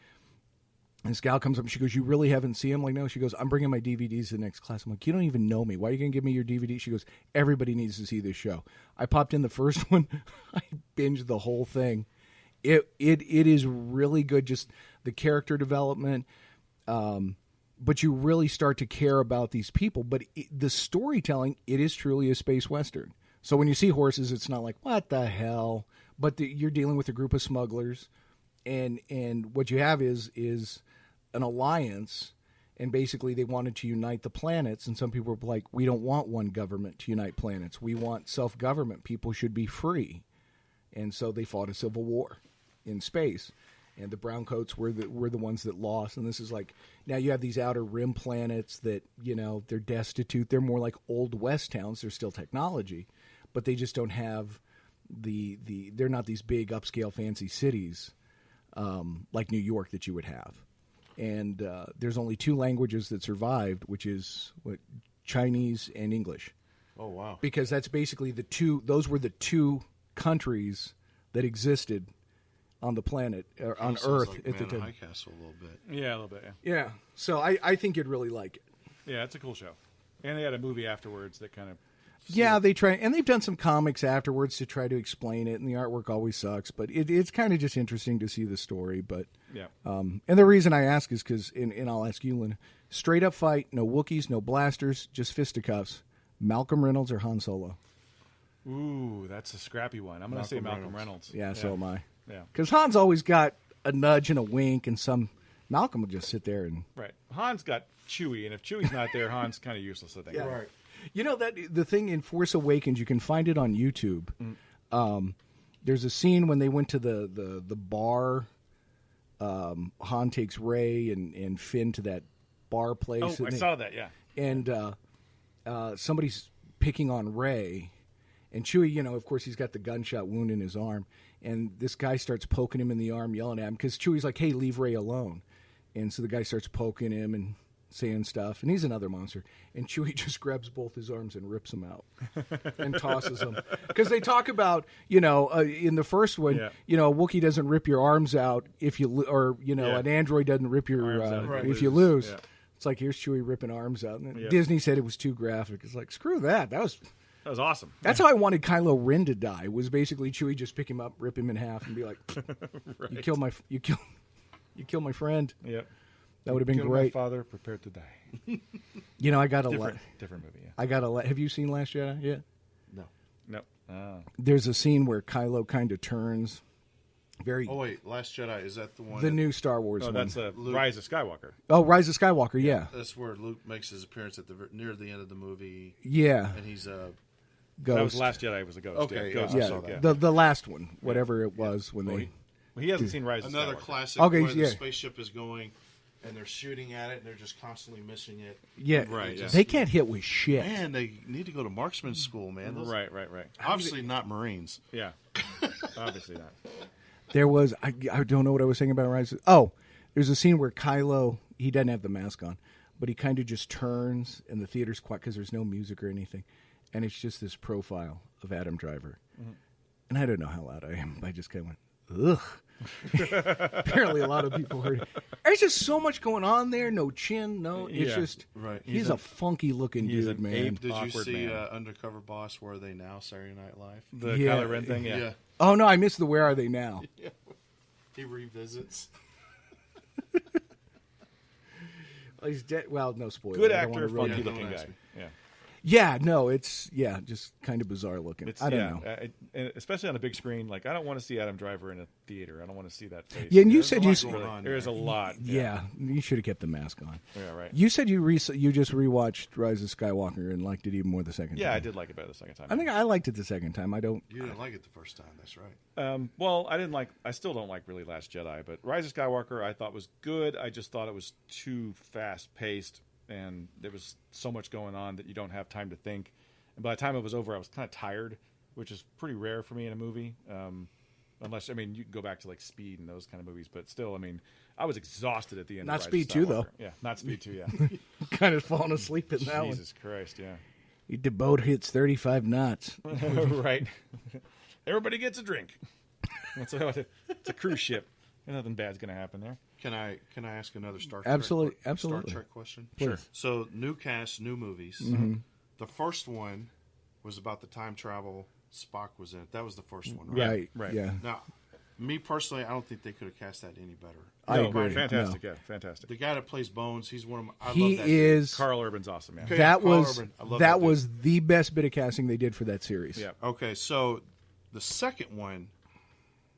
And this gal comes up and she goes, "You really haven't seen him?" I'm like, "No." She goes, "I'm bringing my DVDs to the next class." I'm like, "You don't even know me. Why are you going to give me your DVD?" She goes, "Everybody needs to see this show." I popped in the first one. I binged the whole thing. It is really good, just the character development. But you really start to care about these people. But the storytelling, it is truly a space western. So when you see horses, it's not like, what the hell? But you're dealing with a group of smugglers. And what you have is an alliance. And basically they wanted to unite the planets. And some people were like, we don't want one government to unite planets. We want self-government. People should be free. And so they fought a civil war in space. And the browncoats were the ones that lost. And this is like, now you have these outer rim planets that, they're destitute. They're more like old West towns. There's still technology, but they just don't have they're not these big upscale fancy cities like New York that you would have. And there's only 2 languages that survived, which is Chinese and English. Oh, wow. Because that's basically those were the 2 countries that existed on the planet, or on Earth like at the Man in time. High Castle a little bit. Yeah, a little bit. Yeah. So I think you'd really like it. Yeah, it's a cool show. And they had a movie afterwards that kind of... Yeah, they try, and they've done some comics afterwards to try to explain it, and the artwork always sucks, but it's kind of just interesting to see the story. But Yeah. and the reason I ask is because, and I'll ask you, Lynn, straight up fight, no Wookiees, no blasters, just fisticuffs. Malcolm Reynolds or Han Solo? Ooh, that's a scrappy one. I'm going to say Malcolm Reynolds. Yeah, so am I. Yeah. Because Han's always got a nudge and a wink, and Malcolm will just sit there and... Right. Han's got Chewie, and if Chewie's not there, Han's kind of useless, I think. Yeah. Right. That the thing in Force Awakens, you can find it on YouTube. There's a scene when they went to the bar. Han takes Rey and Finn to that bar place. Oh, I saw that, yeah. And somebody's picking on Rey. And Chewie, of course, he's got the gunshot wound in his arm. And this guy starts poking him in the arm, yelling at him. Because Chewie's like, hey, leave Rey alone. And so the guy starts poking him and saying stuff. And he's another monster. And Chewie just grabs both his arms and rips them out and tosses them. Because they talk about, in the first one, a Wookiee doesn't rip your arms out if you, an android doesn't rip your, if you lose. Yeah. It's like, here's Chewie ripping arms out. And Disney said it was too graphic. It's like, screw that. That was awesome. That's how I wanted Kylo Ren to die. Was basically Chewie just pick him up, rip him in half, and be like, Right. "You kill my friend." Yep. That would have been Kill great. My father prepared to die. I got a Different movie. Yeah. I got a. Have you seen Last Jedi yet? No. There's a scene where Kylo kind of turns. Oh wait, Last Jedi, is that the one? The new Star Wars No, one. that's Rise of Skywalker. Oh, Rise of Skywalker. Yeah. That's where Luke makes his appearance at near the end of the movie. Yeah. And he's Ghost. That was Last Jedi. Was a ghost. Okay, Ghost. I Yeah. saw that. The last one, whatever it was when they. He hasn't seen Rise another of Skywalker. classic Okay, where yeah. the spaceship is going and they're shooting at it and they're just constantly missing it. Yeah. Right, yeah. They can't hit with shit. Man, they need to go to marksman school, man. Those- Right. Obviously not Marines. Yeah. Obviously not. There was I don't know what I was saying about Rise. Oh, there's a scene where Kylo, he doesn't have the mask on, but he kind of just turns and the theater's quiet because there's no music or anything, and it's just this profile of Adam Driver, and I don't know how loud I am. I just kind of went, ugh. Apparently, a lot of people heard it. There's just so much going on there. No chin, no. It's Yeah, just right. He's a funky looking he's dude, an man. ape. Did you Awkward see man. Undercover Boss? Where are they now? Saturday Night Live. The Yeah. Kylo Ren thing. Yeah. Oh no, I missed the Where Are They Now? He revisits. He's dead. Well, no spoiler. Good I don't actor, wanna ruin funky it. don't looking ask guy. me. Yeah. Yeah, no, it's just kind of bizarre looking. I don't know. And especially on a big screen. Like I don't want to see Adam Driver in a theater. I don't want to see that face. Yeah, and you There's said a you lot going on There's a lot. yeah, you should have kept the mask on. Yeah. Right. You said you just rewatched Rise of Skywalker and liked it even more the second time. Yeah, I did like it better the second time. I think I liked it the second time. I don't. You didn't like it the first time. That's right. Well, I still don't like really Last Jedi, but Rise of Skywalker I thought was good. I just thought it was too fast paced, and there was so much going on that you don't have time to think. And by the time it was over, I was kind of tired, which is pretty rare for me in a movie. Unless, you can go back to like Speed and those kind of movies, but still, I was exhausted at the end. Not of Rise Speed of 2, Skywalker. though. Yeah, not Speed 2, yeah. Kind of falling asleep in that one. Jesus Christ, yeah. The boat hits 35 knots. Right. Everybody gets a drink. It's a cruise ship. Nothing bad's going to happen there. Can I ask another Star Absolutely. Star Trek question? Please. Sure. So new cast, new movies. The first one was about the time travel. Spock was in it. That was the first one, right? Right. right. Yeah. Now, me personally, I don't think they could have cast that any better. I agree. Fantastic. Yeah, fantastic. The guy that plays Bones, he's one of my. I He love that dude. is. Carl Urban's awesome, man. Okay. That Carl was Urban. I love that that dude. was the best bit of casting they did for that series. Yeah. Okay, so the second one,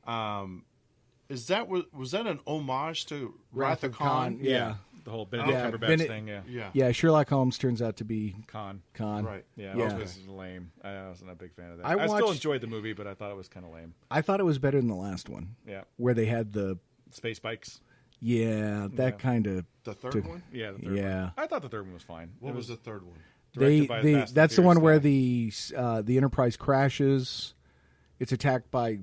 was that an homage to Wrath of Khan? Yeah. The whole Benedict Yeah, Cumberbatch thing, yeah. Yeah. Yeah. Sherlock Holmes turns out to be Khan. Right. Yeah, Yeah. that was lame. I wasn't a big fan of that. I I still watched- enjoyed the movie, but I thought it was kind of lame. I thought it was better than the last one, Yeah. where they had the Space Bikes. that kind of. The third one? Yeah, the third Yeah. one. I thought the third one was fine. What It was the third one? directed by the Fast and That's the one Furious where guy. the Enterprise crashes. It's attacked by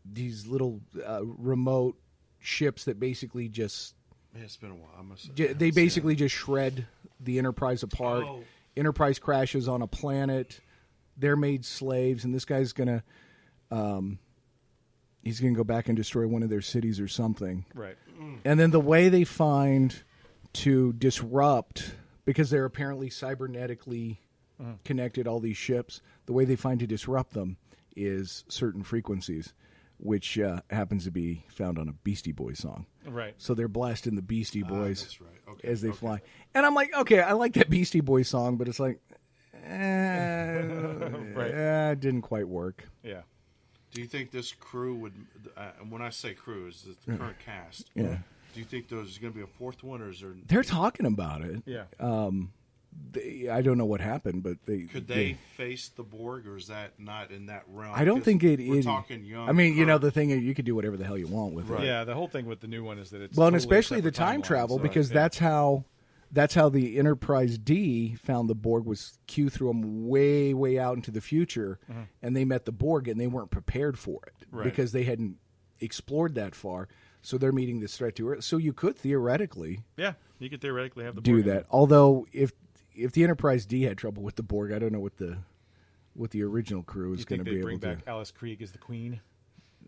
these little remote ships that basically just Man, it's been a while. I must. they basically just shred the Enterprise apart. Oh. Enterprise crashes on a planet. They're made slaves, and this guy's gonna he's gonna go back and destroy one of their cities or something. Right. And then the way they find to disrupt, because they're apparently cybernetically connected, all these ships, the way they find to disrupt them is certain frequencies, which happens to be found on a Beastie Boys song. Right. So they're blasting the Beastie Boys That's right. Okay. as they okay. fly. And I'm like, okay, I like that Beastie Boys song, but it's like, it didn't quite work. Yeah. Do you think this crew would? And when I say crew, is the current cast? Yeah. Do you think there's going to be a fourth one, or is there? They're talking about it. Yeah. I don't know what happened, but Could they face the Borg, or is that not in that realm? I don't 'Cause think it We're is. talking young. I mean, current. the thing is, you could do whatever the hell you want with it. Right. Yeah, the whole thing with the new one is that it's Well, and totally especially the separate time timelines, travel, so- because yeah. that's how the Enterprise D found the Borg was Q threw them way, way out into the future, and they met the Borg, and they weren't prepared for it Right. because they hadn't explored that far. So they're meeting this threat to Earth. So you could theoretically Yeah, you could theoretically have the do Borg in that. it. Although if the Enterprise D had trouble with the Borg, I don't know what the original crew is You going think to they be bring able to. back Alice Krieg as the queen?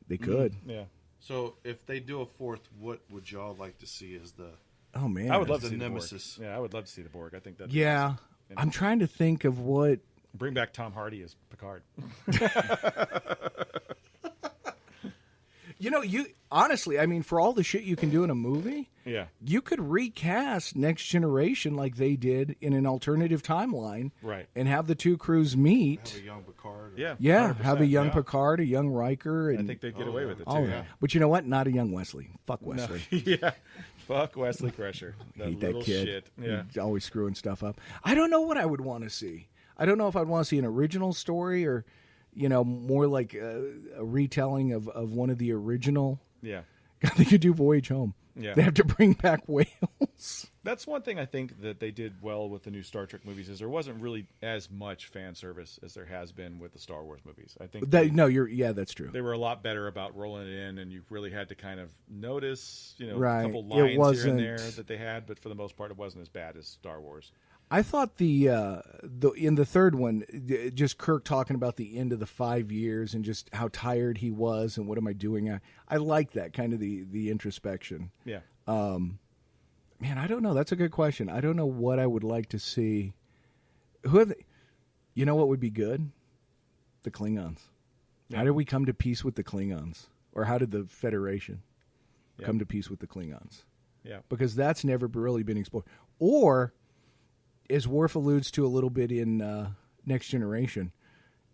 They could. Yeah. So if they do a fourth, what would y'all like to see as the? Oh man, I would love the to see nemesis. the Borg. Yeah, I would love to see the Borg. I think that. Yeah, I'm trying to think of what. Bring back Tom Hardy as Picard. You honestly, I mean, for all the shit you can do in a movie, Yeah. you could recast Next Generation like they did in an alternative timeline, Right. and have the two crews meet. Have a young Picard. Yeah. Yeah, have a 100%, young yeah. Picard, a young Riker, and I think they'd get away with it too. all yeah. that. But you know what? Not a young Wesley. Fuck Wesley. yeah. Fuck Wesley Crusher. That Hate little that kid. shit. Yeah. He's always screwing stuff up. I don't know what I would want to see. I don't know if I'd want to see an original story or, more like a retelling of one of the original. Yeah. They could do Voyage Home. Yeah. They have to bring back whales. That's one thing I think that they did well with the new Star Trek movies is there wasn't really as much fan service as there has been with the Star Wars movies. I think That's true. they were a lot better about rolling it in, and you really had to kind of notice, Right. a couple It lines here wasn't- and there that they had, but for the most part, it wasn't as bad as Star Wars. I thought in the third one, just Kirk talking about the end of the 5 years and just how tired he was and what am I doing? I like that kind of the introspection. Yeah. Man, I don't know. That's a good question. I don't know what I would like to see. You know what would be good? The Klingons. Yeah. How did we come to peace with the Klingons? Or how did the Federation Yeah. come to peace with the Klingons? Yeah. Because that's never really been explored. Or, as Worf alludes to a little bit in Next Generation,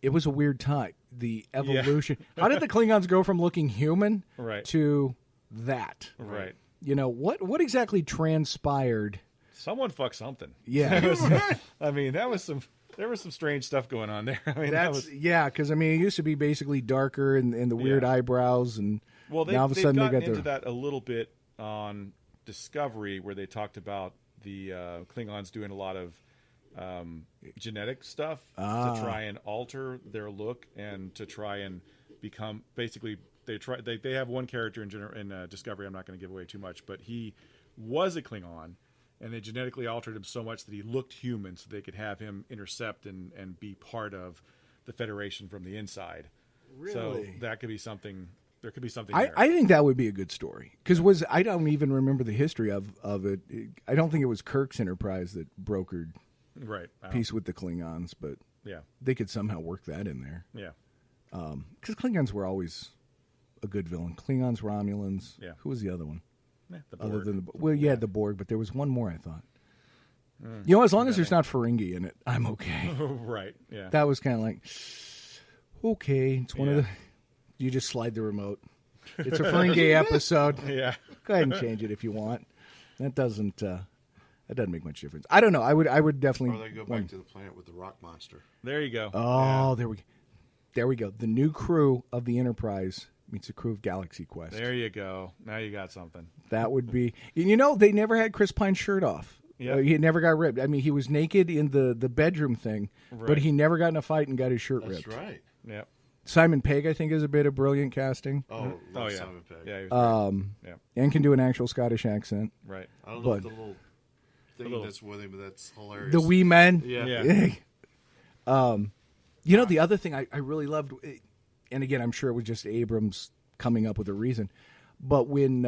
it was a weird time. The evolution. How did the Klingons go from looking human Right. to that? Right. What exactly transpired? Someone fucked something. Yeah. I mean, there was some strange stuff going on there. I mean, because it used to be basically darker and the weird Yeah. eyebrows, and well, now all of a they've sudden they gotten got into that a little bit on Discovery, where they talked about the Klingons doing a lot of genetic stuff to try and alter their look and to try and become basically they have one character in Discovery. I'm not going to give away too much, but he was a Klingon, and they genetically altered him so much that he looked human, so they could have him intercept and be part of the Federation from the inside. So Really? that could be something There could be something I, there. I think that would be a good story because I don't even remember the history of it. I don't think it was Kirk's enterprise that brokered right. peace with the Klingons, but Yeah. they could somehow work that in there. Yeah. Because Klingons were always a good villain. Klingons, Romulans. Yeah. Who was the other one? Yeah, the Other Borg. than the Borg, but there was one more. I thought. You know, as long as there's not Ferengi in it, I'm okay. Right. Yeah. That was kind of like, okay, it's one of Yeah. the. You just slide the remote. It's a Ferengi episode. yeah. Go ahead and change it if you want. That doesn't make much difference. I don't know. I would definitely. Or they go back to the planet with the rock monster. There you go. Oh, there we go. The new crew of the Enterprise meets the crew of Galaxy Quest. There you go. Now you got something. That would be. You know, they never had Chris Pine's shirt off. Yeah. He never got ripped. I mean, he was naked in the bedroom thing, but Right. he never got in a fight and got his shirt That's ripped. right. Yep. Simon Pegg, I think, is a bit of brilliant casting, Oh, Oh love yeah. Simon Pegg. Yeah. He was great. Yeah. and can do an actual Scottish accent. Right. I don't know if But- the little thing little- that's with him, but that's hilarious. The wee men. Yeah. Yeah. You know, the other thing I really loved, and again, I'm sure it was just Abrams coming up with a reason, but when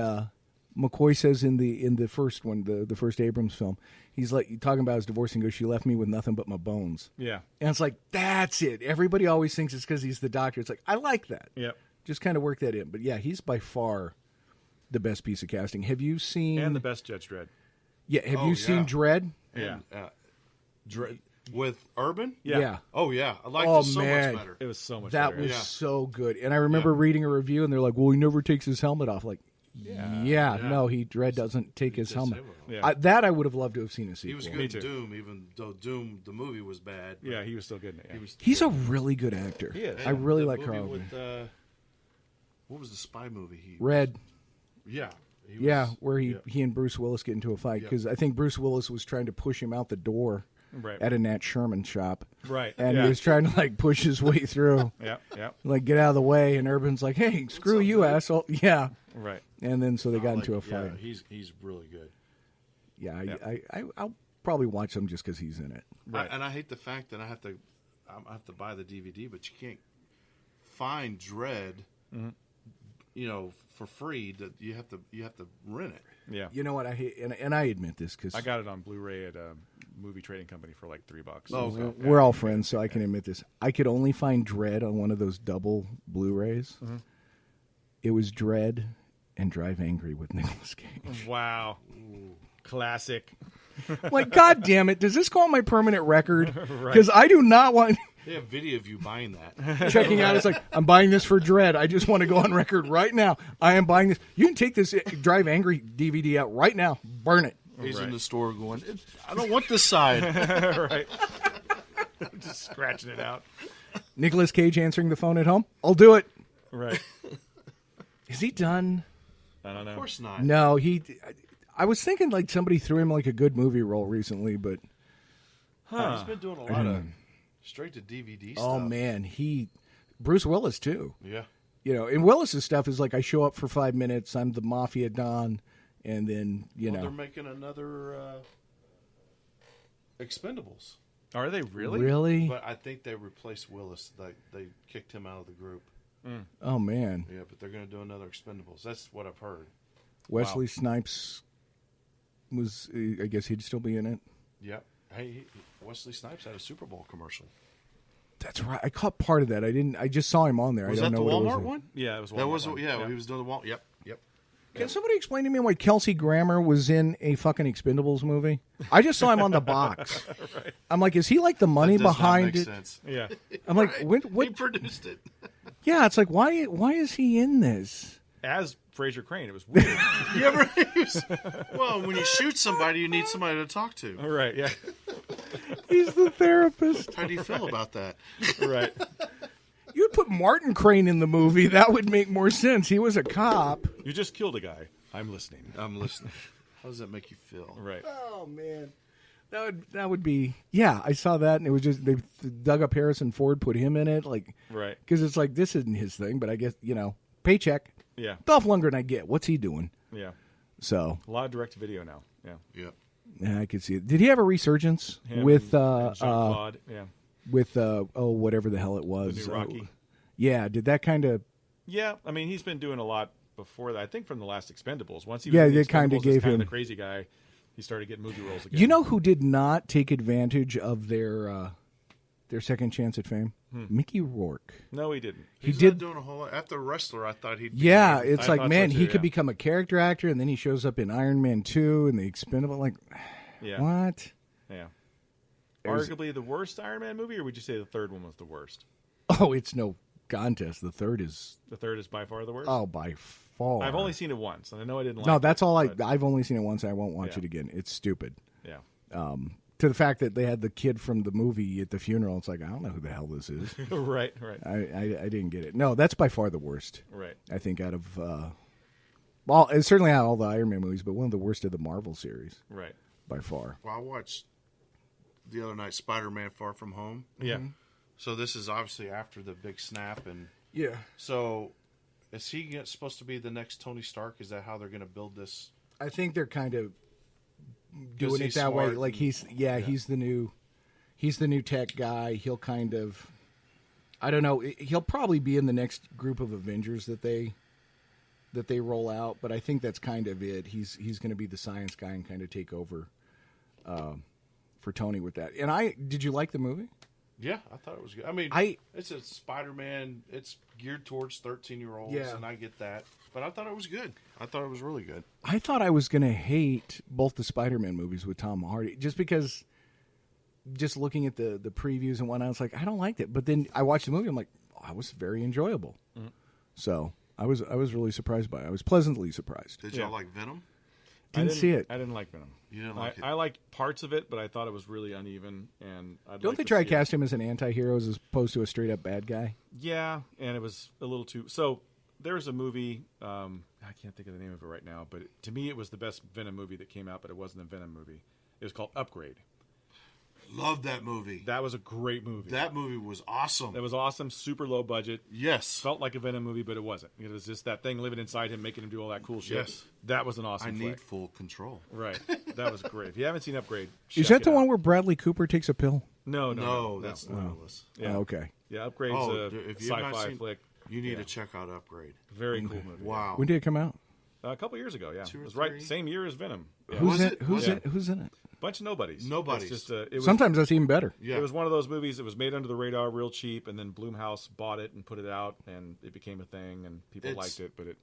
McCoy says in the first one, the first Abrams film, he's like talking about his divorce and goes, "She left me with nothing but my bones," Yeah. and it's like that's it. Everybody always thinks it's because he's the doctor. It's like I like that. Yep. Just kind of work that in. But yeah, he's by far the best piece of casting. Have you seen? And the best Judge Dredd. Yeah, have Oh, you seen yeah. Dredd? And, with Urban? Yeah. Oh, yeah. I liked Oh, it so man. much better. It was so much That better. was Yeah. so good. And I remember reading a review, and they're like, "Well, he never takes his helmet off." Like, yeah. No, Dredd doesn't take his does helmet. have a helmet. That I would have loved to have seen a sequel. He was Me good too. in Doom, even though Doom, the movie, was bad. but Yeah, he was still good in it. Yeah. he was He's a really good actor. He is. I really the like movie Carl. with, what was the spy movie? Red, Yeah. He yeah, was- where yeah. he and Bruce Willis get into a fight Yeah. because I think Bruce Willis was trying to push him out the door Right. at a Nat Sherman shop, Right. and yeah. he was trying to like push his way through, Yep. Yep. like get out of the way. And Urban's like, "Hey, screw up, you, dude?" asshole!" Yeah, Right. and then so they got I into a like- fight. Yeah, he's really good. Yeah, Yeah. I'll probably watch them just because he's in it. Right. And I hate the fact that I have to buy the DVD, but you can't find Dread, you know, for free. That you have to rent it. Yeah. You know what I hate, and I admit this because I got it on Blu-ray at a movie trading company for like $3. Oh, So, okay. we're all friends, so I can admit this. I could only find Dread on one of those double Blu-rays. It was Dread and Drive Angry with Nicolas Cage. Wow. Classic. Like, God damn it! Does this go on my permanent record? Because I do not want They have video of you buying that. checking out. It's like I'm buying this for Dread. I just want to go on record right now. I am buying this. You can take this Drive Angry DVD out right now. Burn it. He's in Right. the store going, I don't want this side. Right. Just scratching it out. Nicolas Cage answering the phone at home. I'll do it. Right. Is he done? I don't know. Of course not. No, I was thinking like somebody threw him like a good movie role recently, but He's been doing a lot of straight to DVD stuff. oh man, Bruce Willis too. Yeah. You know, and Willis's stuff is like I show up for 5 minutes, I'm the mafia don, and then They're know, making another Expendables. Are they really? really? But I think they replaced Willis. They kicked him out of the group. Oh man, Yeah, but they're going to do another Expendables. That's what I've heard. Wesley Snipes was. I guess he'd still be in it. Yep. Hey, Wesley Snipes had a Super Bowl commercial. That's right. I caught part of that. I didn't. I just saw him on there. Was I don't that know the what it Walmart was. one? Yeah, it was. That Walmart was one. yeah. He was doing the Walmart. Yep. Can somebody explain to me why Kelsey Grammer was in a fucking Expendables movie? I just saw him on the box. Right. I'm like, is he like the money That does not behind make it? sense. Yeah. I'm like, He what? produced it. Yeah, it's like why is he in this? As Fraser Crane, it was weird. You ever use? Well, when you shoot somebody, you need somebody to talk to. Right. Yeah. He's the therapist. How do you feel about that? Right. You'd put Martin Crane in the movie. That would make more sense. He was a cop. You just killed a guy. I'm listening. I'm listening. How does that make you feel? Right. Oh man, that would be. Yeah, I saw that, and it was just they dug up Harrison Ford, put him in it, like Right. because it's like this isn't his thing, but I guess paycheck. Yeah. Dolph Lundgren, I get. What's he doing? Yeah. So A lot of direct video now. Yeah. Yep. yeah, I could see it. Did he have a resurgence Him with and Jean-Claude. Yeah. with whatever the hell it was? The new Rocky. Yeah, did that kind of Yeah, I mean, he's been doing a lot before that. I think from the last Expendables. Once he Yeah, was in the they kinda Expendables as gave kind of him- the crazy guy. He started getting movie roles again. You know who did not take advantage of their second chance at fame? Mickey Rourke. No, he didn't. He He's did. not doing a whole lot. After Wrestler, I thought he'd. Yeah, become- it's I like, thought man, so he too, could yeah. become a character actor, and then he shows up in Iron Man 2 and the Expendable. Like, Yeah. what? Yeah. There's- Arguably the worst Iron Man movie, or would you say the third one was the worst? Oh, it's no contest. The third is, The third is by far the worst? by far. I've only seen it once, and I know I didn't like No, it. that's all but- I've only seen it once. And I won't watch Yeah. it again. It's stupid. Yeah. To the fact that they had the kid from the movie at the funeral, it's like, I don't know who the hell this is. right. I didn't get it. No, that's by far the worst. Right. I think out of well, it's certainly not all the Iron Man movies, but one of the worst of the Marvel series Right. by far. Well, I watched the other night Spider-Man: Far From Home. Yeah. So this is obviously after the big snap, and Yeah, so is he supposed to be the next Tony Stark? Is that how they're going to build this? I think they're kind of doing it he's that way. smart Like and- he's the new tech guy. He'll kind of, I don't know. He'll probably be in the next group of Avengers that they roll out. But I think that's kind of it. He's going to be the science guy and kind of take over for Tony with that. And did you like the movie? Yeah, I thought it was good. I mean, I- it's a Spider-Man. It's geared towards 13-year-olds, Yeah. and I get that. But I thought it was good. I thought it was really good. I thought I was going to hate both the Spider-Man movies with Tom Hardy just because, just looking at the previews and whatnot, I was like, I don't like it. But then I watched the movie, I'm like, oh, it was very enjoyable. So I was really surprised by it. I was pleasantly surprised. Did Yeah. y'all like Venom? Didn't see it. I didn't like Venom. You didn't like it? I liked parts of it, but I thought it was really uneven. And Don't they try to cast him as an anti-hero as opposed to a straight-up bad guy? Yeah, and it was a little too. So there's a movie. I can't think of the name of it right now, but to me, it was the best Venom movie that came out, but it wasn't a Venom movie. It was called Upgrade. Love that movie. That was a great movie. That movie was awesome. It was awesome, super low budget. Yes. Felt like a Venom movie, but it wasn't. It was just that thing living inside him, making him do all that cool shit. Yes. That was an awesome I flick. need full control. Right. That was great. If you haven't seen Upgrade, Is check that the it out. one where Bradley Cooper takes a pill? No, No, that's not Willis. Yeah. Oh, okay. Yeah, Upgrade's Oh, a if you have not sci-fi seen- flick. You need Yeah. to check out Upgrade. Very cool movie. Wow. When did it come out? A couple years ago, yeah. Two or It was right three? same year as Venom. Yeah. Who's Was in it? it? Who's Yeah. in? Who's in it? Bunch of nobodies. Nobodies. It's just it was Sometimes that's even better. Yeah. It was one of those movies that was made under the radar, real cheap, and then Blumhouse bought it and put it out, and it became a thing, and people It's- liked it. But it,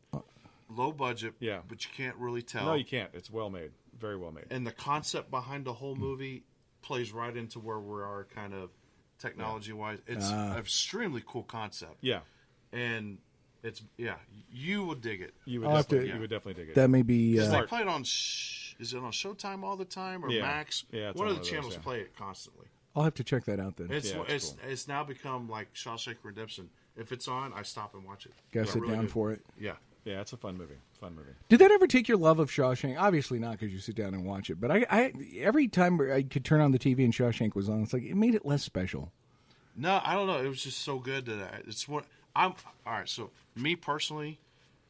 Low budget, Yeah. but you can't really tell. no, you can't. It's well made, very well made. And the concept behind the whole movie plays right into where we are kind of technology-wise. It's an extremely cool concept. Yeah, And it's, you would dig it. you would I'll have definitely, to- you would definitely dig it. That may be. Because they Smart. play it on, is it on Showtime all the time or Yeah. Max? Yeah, it's one on of the one of those, channels yeah. play it constantly. I'll have to check that out then. It's Yeah, it's it's now become like Shawshank Redemption. If it's on, I stop and watch it. Gotta Yeah, sit really down good. for it. Yeah. Yeah, it's a fun movie. Fun movie. Did that ever take your love of Shawshank? Obviously not, because you sit down and watch it. But I every time I could turn on the TV and Shawshank was on, it's like it made it less special. No, I don't know. It was just so good that it's what I'm. All right, so me personally,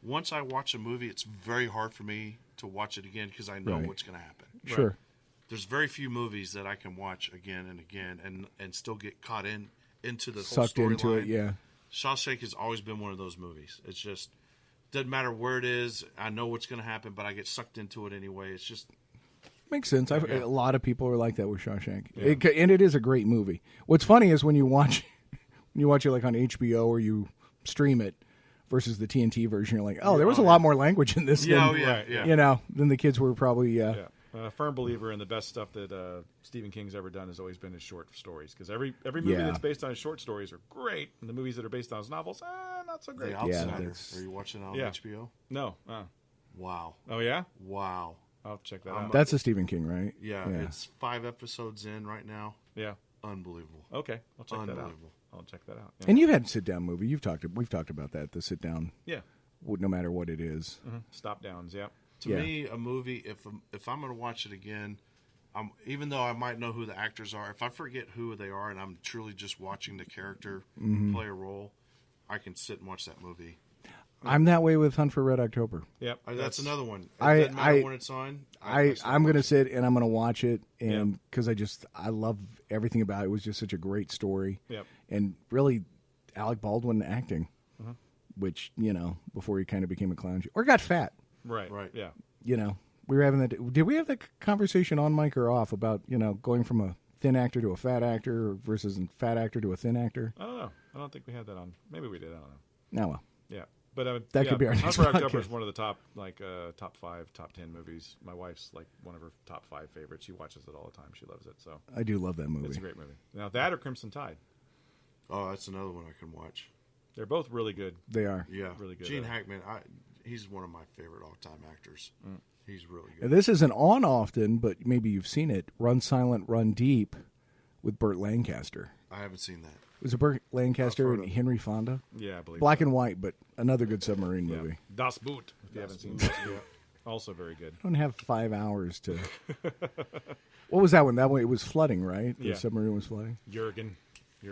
once I watch a movie, it's very hard for me to watch it again because I know Right. what's going to happen. Sure. There's very few movies that I can watch again and again and still get caught into the whole Sucked into storyline. it, yeah. Shawshank has always been one of those movies. It's just doesn't matter where it is. I know what's going to happen, but I get sucked into it anyway. It's just Makes sense. A lot of people are like that with Shawshank, and it is a great movie. What's funny is when you watch it like on HBO or you stream it versus the TNT version, you're like, oh, there was a lot more language in this. yeah, than, yeah. than the kids were probably. Yeah. A firm believer in the best stuff that Stephen King's ever done has always been his short stories. Because every movie Yeah. that's based on his short stories are great, and the movies that are based on his novels, not so great. The Outsider. that's- Are you watching it on Yeah. HBO? No. Wow, Oh yeah, wow. I'll check that out. That's a Stephen King, right? Yeah, it's 5 episodes in right now. Yeah. Unbelievable. Okay, I'll check that out. Unbelievable. I'll check that out. Yeah. And you've had sit down movie. We've talked about that. The sit down, Yeah. no matter what it is. Stop downs. Yeah. To Yeah. me, a movie, if I'm going to watch it again, even though I might know who the actors are, if I forget who they are and I'm truly just watching the character play a role, I can sit and watch that movie. I'm that way with Hunt for Red October. Yep. That's another one. It I- doesn't matter I- when it's on. I'm going to sit and I'm going to watch it, and Yeah. because I love everything about it. It was just such a great story. Yep. And really, Alec Baldwin acting. which, before he kind of became a clown, or got fat. Right. Right. Yeah. We were having that. Did we have that conversation on mic or off about, going from a thin actor to a fat actor versus a fat actor to a thin actor? I don't know. I don't think we had that on. Maybe we did. I don't know. No, well. Yeah. But that could be our next Hunt for October podcast. is one of the top 5, top 10 movies. My wife's like one of her top 5 favorites. She watches it all the time. She loves it. So I do love that movie. it's a great movie. Now that or Crimson Tide. Oh, that's another one I can watch. They're both really good. They are. Yeah, Really good. Gene Hackman, he's one of my favorite all-time actors. He's really Now, good. this isn't on often, but maybe you've seen it. Run Silent, Run Deep with Burt Lancaster. I haven't seen that. It was a Burt Lancaster I've and heard of Henry Fonda. Yeah, I believe. Black so. and white, but another good submarine Yeah. movie. Das Boot. If you haven't seen Das Boot. Also very good. I don't have 5 hours to. What was that one? That one, it was flooding, right? The Yeah. submarine was flooding. Jurgen.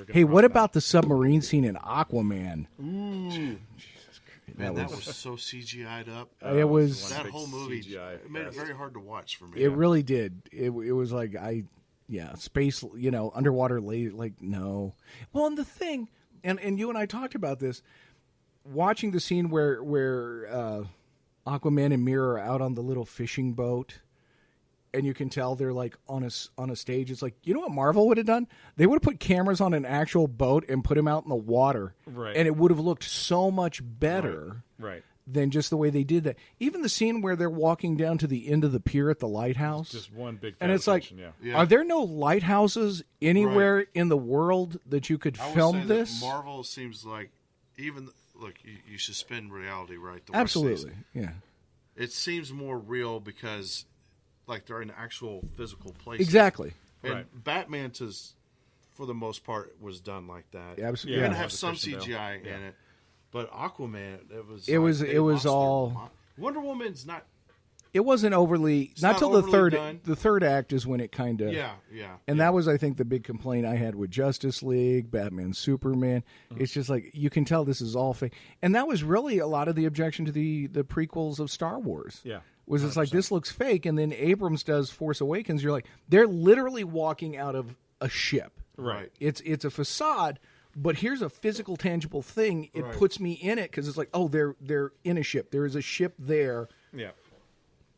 Hey, what about the submarine scene in Aquaman? Man, that That was so CGI'd up. It was. That big whole movie CGI it made it fest. very hard to watch for me. It really did. It was like space. Underwater. No. Well, and the thing, and you and I talked about this. Watching the scene where Aquaman and Mira are out on the little fishing boat, and you can tell they're like on a stage. It's like, you know what Marvel would have done? They would have put cameras on an actual boat and put him out in the water, Right. and it would have looked so much better. Right. Than just the way they did that. Even the scene where they're walking down to the end of the pier at the lighthouse. Just one big and it's like, fabrication, Yeah. are there no lighthouses anywhere in the world that you could I would film say that this? Marvel seems like look, you suspend reality, right? The worst Absolutely, season. yeah, It seems more real because like they're in actual physical places. exactly. And Right. Batman for the most part was done like that. Absolutely, You're yeah. gonna have It was some Christian Bale. CGI in it, but Aquaman, It was- they it was lost their all- mind. Wonder Woman's not. It wasn't overly. Not not till the overly third. done. The third act is when it kind of. Yeah. And that was, I think, the big complaint I had with Justice League, Batman, Superman. It's just like you can tell this is all fake, and that was really a lot of the objection to the prequels of Star Wars. Yeah. Was it's like this looks fake, and then Abrams does Force Awakens. You're like, they're literally walking out of a ship. Right. It's a facade, but here's a physical, tangible thing. It Right. puts me in it because it's like, oh, they're in a ship. There is a ship there, Yeah.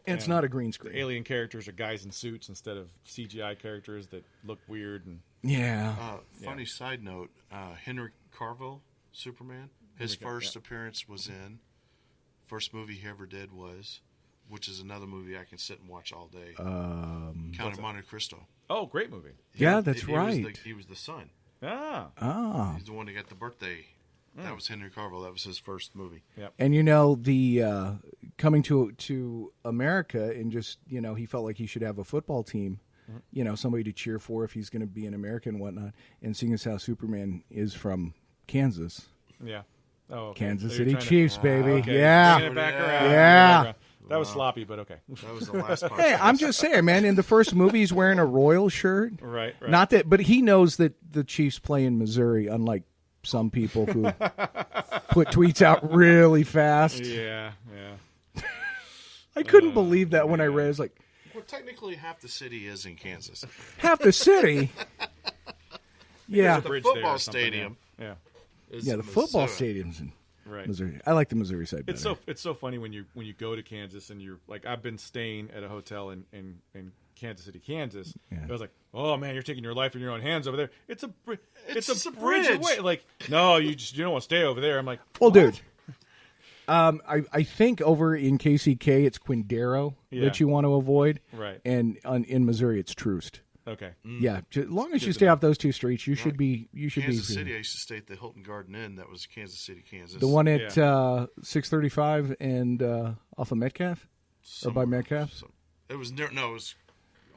and it's not a green screen. Alien characters are guys in suits instead of CGI characters that look weird and Yeah. Funny side note: Henry Cavill, Superman. His first appearance was in. First movie he ever did was, which is another movie I can sit and watch all day. Count of Monte Cristo. oh, great movie. Yeah, that's He right. he was the son. Ah. He's the one that got the birthday. That was Henry Cavill. That was his first movie. And the coming to America, and just he felt like he should have a football team, somebody to cheer for if he's going to be an American and whatnot. And seeing as how Superman is from Kansas, Yeah. Oh, okay. Kansas So City you're trying to- Chiefs, baby, Okay. yeah, Bringing it back around. Yeah. That was sloppy, but okay. That was the last part. Hey, I'm just saying, man. In the first movie, he's wearing a Royal shirt. Right. Not that, but he knows that the Chiefs play in Missouri, unlike some people who put tweets out really fast. Yeah. I couldn't believe that when I read it. It's like, Well, technically, half the city is in Kansas. half the city. Yeah. The Bridge there or football something, stadium. Yeah. Is Yeah, the in football Minnesota. stadiums in Right. Missouri. I like the Missouri side better. It's so funny when you go to Kansas and you're like, I've been staying at a hotel in Kansas City, Kansas. Yeah. I was like, oh man, you're taking your life in your own hands over there. It's a just a bridge bridge. away. Like, no, you don't want to stay over there. I'm like, Well, what? dude, I think over in KCK it's Quindaro Yeah. that you want to avoid, Right. and in Missouri it's Troost. Okay. Yeah, as long as you stay off those two streets, you should be. You should Kansas be. City, I used to stay at the Hilton Garden Inn. That was Kansas City, Kansas. The one at 635 and off of Metcalf, or by Somewhere. Metcalf. It was near. No, it was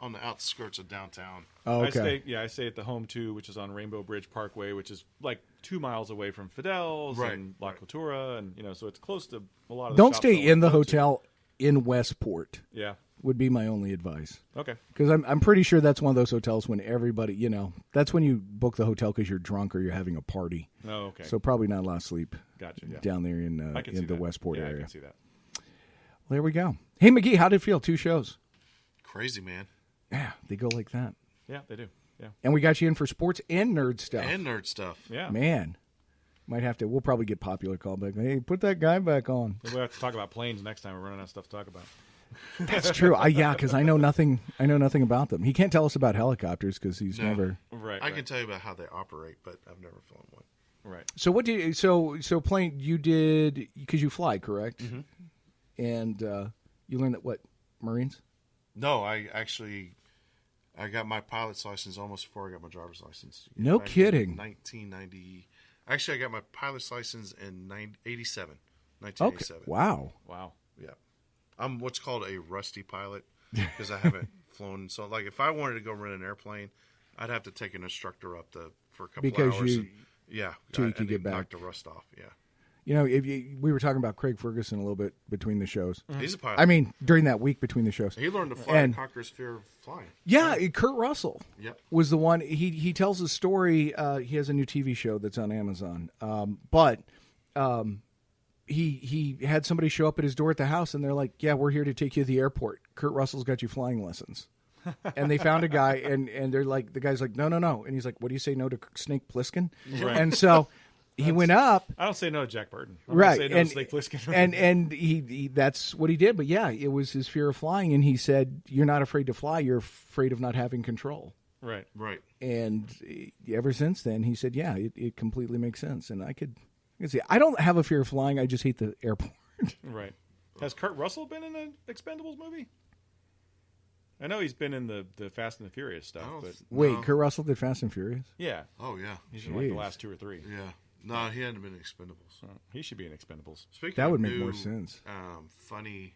on the outskirts of downtown. Oh, okay. I stay at the Home 2, which is on Rainbow Bridge Parkway, which is like 2 miles away from Fidel's Right, and La Cultura, and so it's close to a lot of. The Don't shops stay I in the wanna go to. hotel in Westport. Yeah. Would be my only advice. Okay. Because I'm pretty sure that's one of those hotels when everybody, that's when you book the hotel because you're drunk or you're having a party. Oh, okay. So probably not a lot of sleep Gotcha. Yeah. down there in I can see the that. Westport Yeah, I area. can see that. Well, there we go. Hey, McGee, how did it feel? 2 shows. Crazy, man. Yeah, they go like that. Yeah, they do. Yeah. And we got you in for sports and nerd stuff. And nerd stuff. Yeah. Man. Might have to. We'll probably get popular call back. Hey, put that guy back on. We'll have to talk about planes next time. We're running out of stuff to talk about. That's true. Yeah, because I know nothing. I know nothing about them. He can't tell us about helicopters because he's never. Right. I can tell you about how they operate, but I've never flown one. Right. So what did you? So plane you did because you fly, correct? Mm-hmm. And you learned that what Marines? No, I got my pilot's license almost before I got my driver's license. No Back in kidding. 1990. Actually, I got my pilot's license in 1987. Okay. Wow. Wow. Yeah. I'm what's called a rusty pilot because I haven't flown. So, like, if I wanted to go rent an airplane, I'd have to take an instructor up for a couple Because hours. you- till you could get back. knock the rust off. Yeah. You know, we were talking about Craig Ferguson a little bit between the shows. He's a pilot. I mean, during that week between the shows. he learned to fly and conquer his fear of flying. Yeah, Kurt Russell Yep. was the one. He tells a story. He has a new TV show that's on Amazon. But he had somebody show up at his door at the house, and they're like, "Yeah, we're here to take you to the airport. Kurt Russell's got you flying lessons." And they found a guy, and they're like, the guy's like, "No, no, no," and he's like, "What do you say no to Snake Plissken?" Right. And so he went up. I don't say no to Jack Burton. I'm Right, Say no to Snake Plissken. and he that's what he did. But yeah, it was his fear of flying, and he said, "You're not afraid to fly. You're afraid of not having control." Right. Right. And ever since then, he said, "Yeah, it completely makes sense." And I could see. I don't have a fear of flying. I just hate the airport. Right. Has Kurt Russell been in an Expendables movie? I know he's been in the Fast and the Furious stuff, Oh, but Wait, No. Kurt Russell did Fast and Furious? yeah, Oh, yeah. he's in like the Jeez. last 2 or 3. Yeah. No, he hadn't been in Expendables. So he should be in Expendables. Speaking That of would make new, more sense. Funny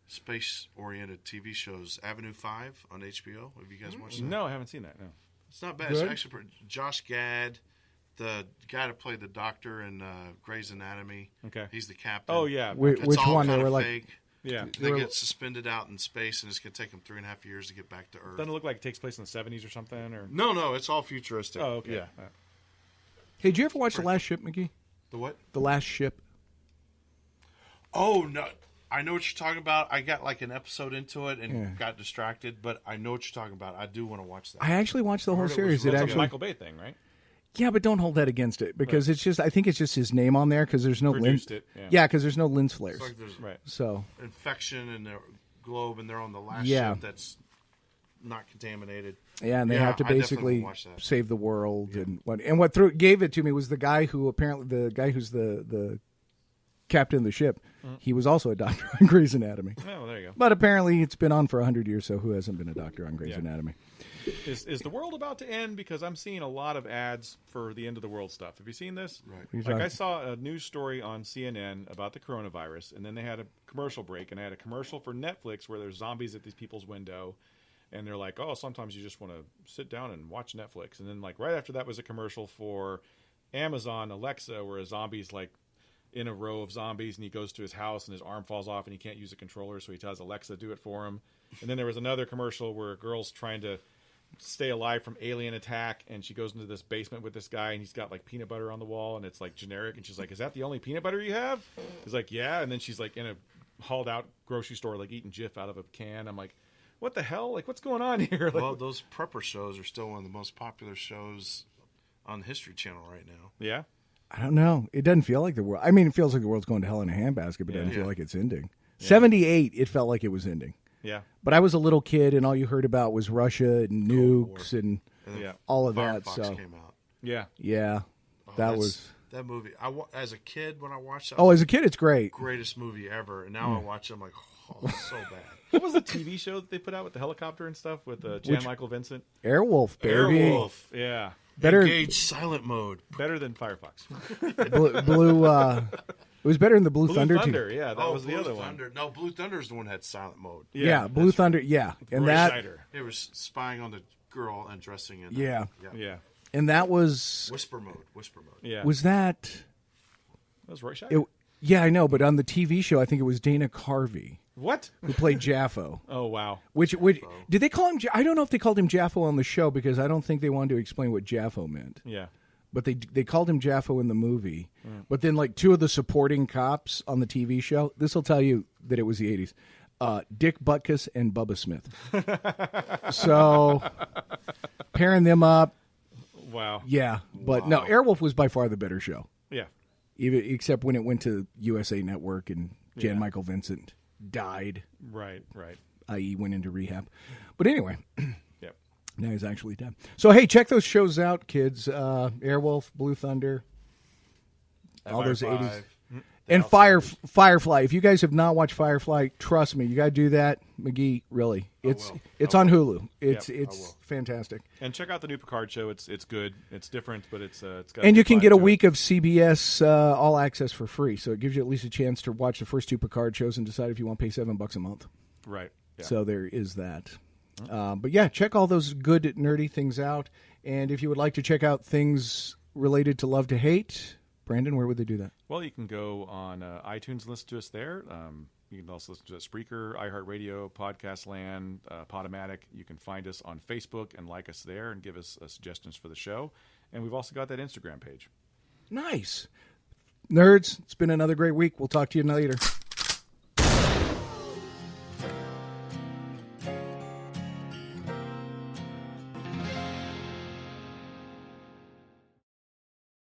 space-oriented TV shows, Avenue 5 on HBO. Have you guys watched that? No, I haven't seen that. No. It's not bad. Good? It's actually Josh Gad, the guy that played the doctor in Grey's Anatomy. Okay. He's the captain. Oh yeah. Wait, It's which all one? They kind were of like, fake. Yeah. They were- get suspended out in space, and it's going to take them 3.5 years to get back to Earth. Doesn't it look like it takes place in the 70s or something? Or No, it's all futuristic. oh, okay. Yeah. hey, did you ever watch The Last Ship, McGee? The what? The Last Ship. Oh, no. I know what you're talking about. I got like an episode into it and Yeah. got distracted, but I know what you're talking about. I do want to watch that. I actually watched the whole heard it was series. It really It's actually, a Michael Bay thing, right? yeah, but don't hold that against it because it's just. I think it's just his name on there because there's no lens. Produced it. Yeah. Yeah, because there's no lens flares. It's like there's Right. So infection in the globe, and they're on the last Yeah. ship that's not contaminated. yeah, and they Yeah, have to I definitely basically will watch that. save the world and what gave it to me was the guy who apparently the guy who's the captain of the ship. He was also a doctor on Grey's Anatomy. Oh, well, there you go. But apparently it's been on for 100 years, so who hasn't been a doctor on Grey's Yeah. Anatomy? Is the world about to end? Because I'm seeing a lot of ads for the end of the world stuff. Have you seen this? Right. You Like talking- I saw a news story on CNN about the coronavirus, and then they had a commercial break, and I had a commercial for Netflix where there's zombies at these people's window, and they're like, "Oh, sometimes you just want to sit down and watch Netflix." And then like right after that was a commercial for Amazon Alexa, where a zombie's like in a row of zombies, and he goes to his house, and his arm falls off, and he can't use a controller, so he tells Alexa to do it for him. And then there was another commercial where a girl's trying to stay alive from alien attack, and she goes into this basement with this guy, and he's got like peanut butter on the wall, and it's like generic, and she's like, "Is that the only peanut butter you have?" He's like, "Yeah." And then she's like in a hauled out grocery store like eating Jif out of a can. I'm like, what the hell, like what's going on here? Like, Well, those prepper shows are still one of the most popular shows on the History Channel right now. yeah, I don't know. It doesn't feel like the world. I mean, it feels like the world's going to hell in a handbasket, but it doesn't Yeah. feel like it's ending. 78, it felt like it was ending. yeah, But I was a little kid, and all you heard about was Russia and nukes and And then Yeah. all of that. Firefox So, came out. yeah. yeah, Oh, that that's- was. that movie. As a kid when I watched that, Oh, as a kid, it's great. greatest movie ever. And now I watch it, I'm like, oh, it's so bad. What was the TV show that they put out with the helicopter and stuff with Jan Michael Vincent? Airwolf, baby. Airwolf. Yeah, Better, Engage silent mode. better than Firefox. blue. It was better than the Blue, Blue Thunder. Thunder, team. yeah, that was the Blue other Thunder. No, Blue Thunder is the one that had silent mode. one. Yeah, Blue Thunder. Yeah, and Roy that. Scheider. It was spying on the girl and dressing in. Yeah. Yeah, And that was Whisper mode. Whisper mode. yeah. was that. That was Roy Scheider. It, yeah, I know, but on the TV show, I think it was Dana Carvey What? who played Jaffo. Oh wow. Which did they call him? I don't know if they called him Jaffo on the show because I don't think they wanted to explain what Jaffo meant. Yeah. But they called him Jaffo in the movie. But then like two of the supporting cops on the TV show, this will tell you that it was the 80s. Dick Butkus and Bubba Smith. So pairing them up, Wow. yeah. But no, Airwolf was by far the better show. Yeah. Even except when it went to USA Network and Jan Yeah. Michael Vincent died, Right. i.e., went into rehab. But anyway, Yep. now he's actually dead. So hey, check those shows out, kids. Airwolf, Blue Thunder, all those MI5, 80s. And Outsiders. Firefly. If you guys have not watched Firefly, trust me, you got to do that. McGee, really, it's will. on Hulu. It's will. fantastic. And check out the new Picard show. It's good. It's different, but it's got. And you can vibe get a to it. week of CBS All Access for free, so it gives you at least a chance to watch the first 2 Picard shows and decide if you want to pay $7 a month. Right. Yeah. So there is that. But yeah, check all those good nerdy things out. And if you would like to check out things related to Love to Hate, Brandon, where would they do that? Well, you can go on iTunes and listen to us there. You can also listen to us Spreaker, iHeartRadio, Podcast Land, Podomatic. You can find us on Facebook and like us there and give us suggestions for the show. And we've also got that Instagram page. Nice. Nerds, it's been another great week. We'll talk to you later.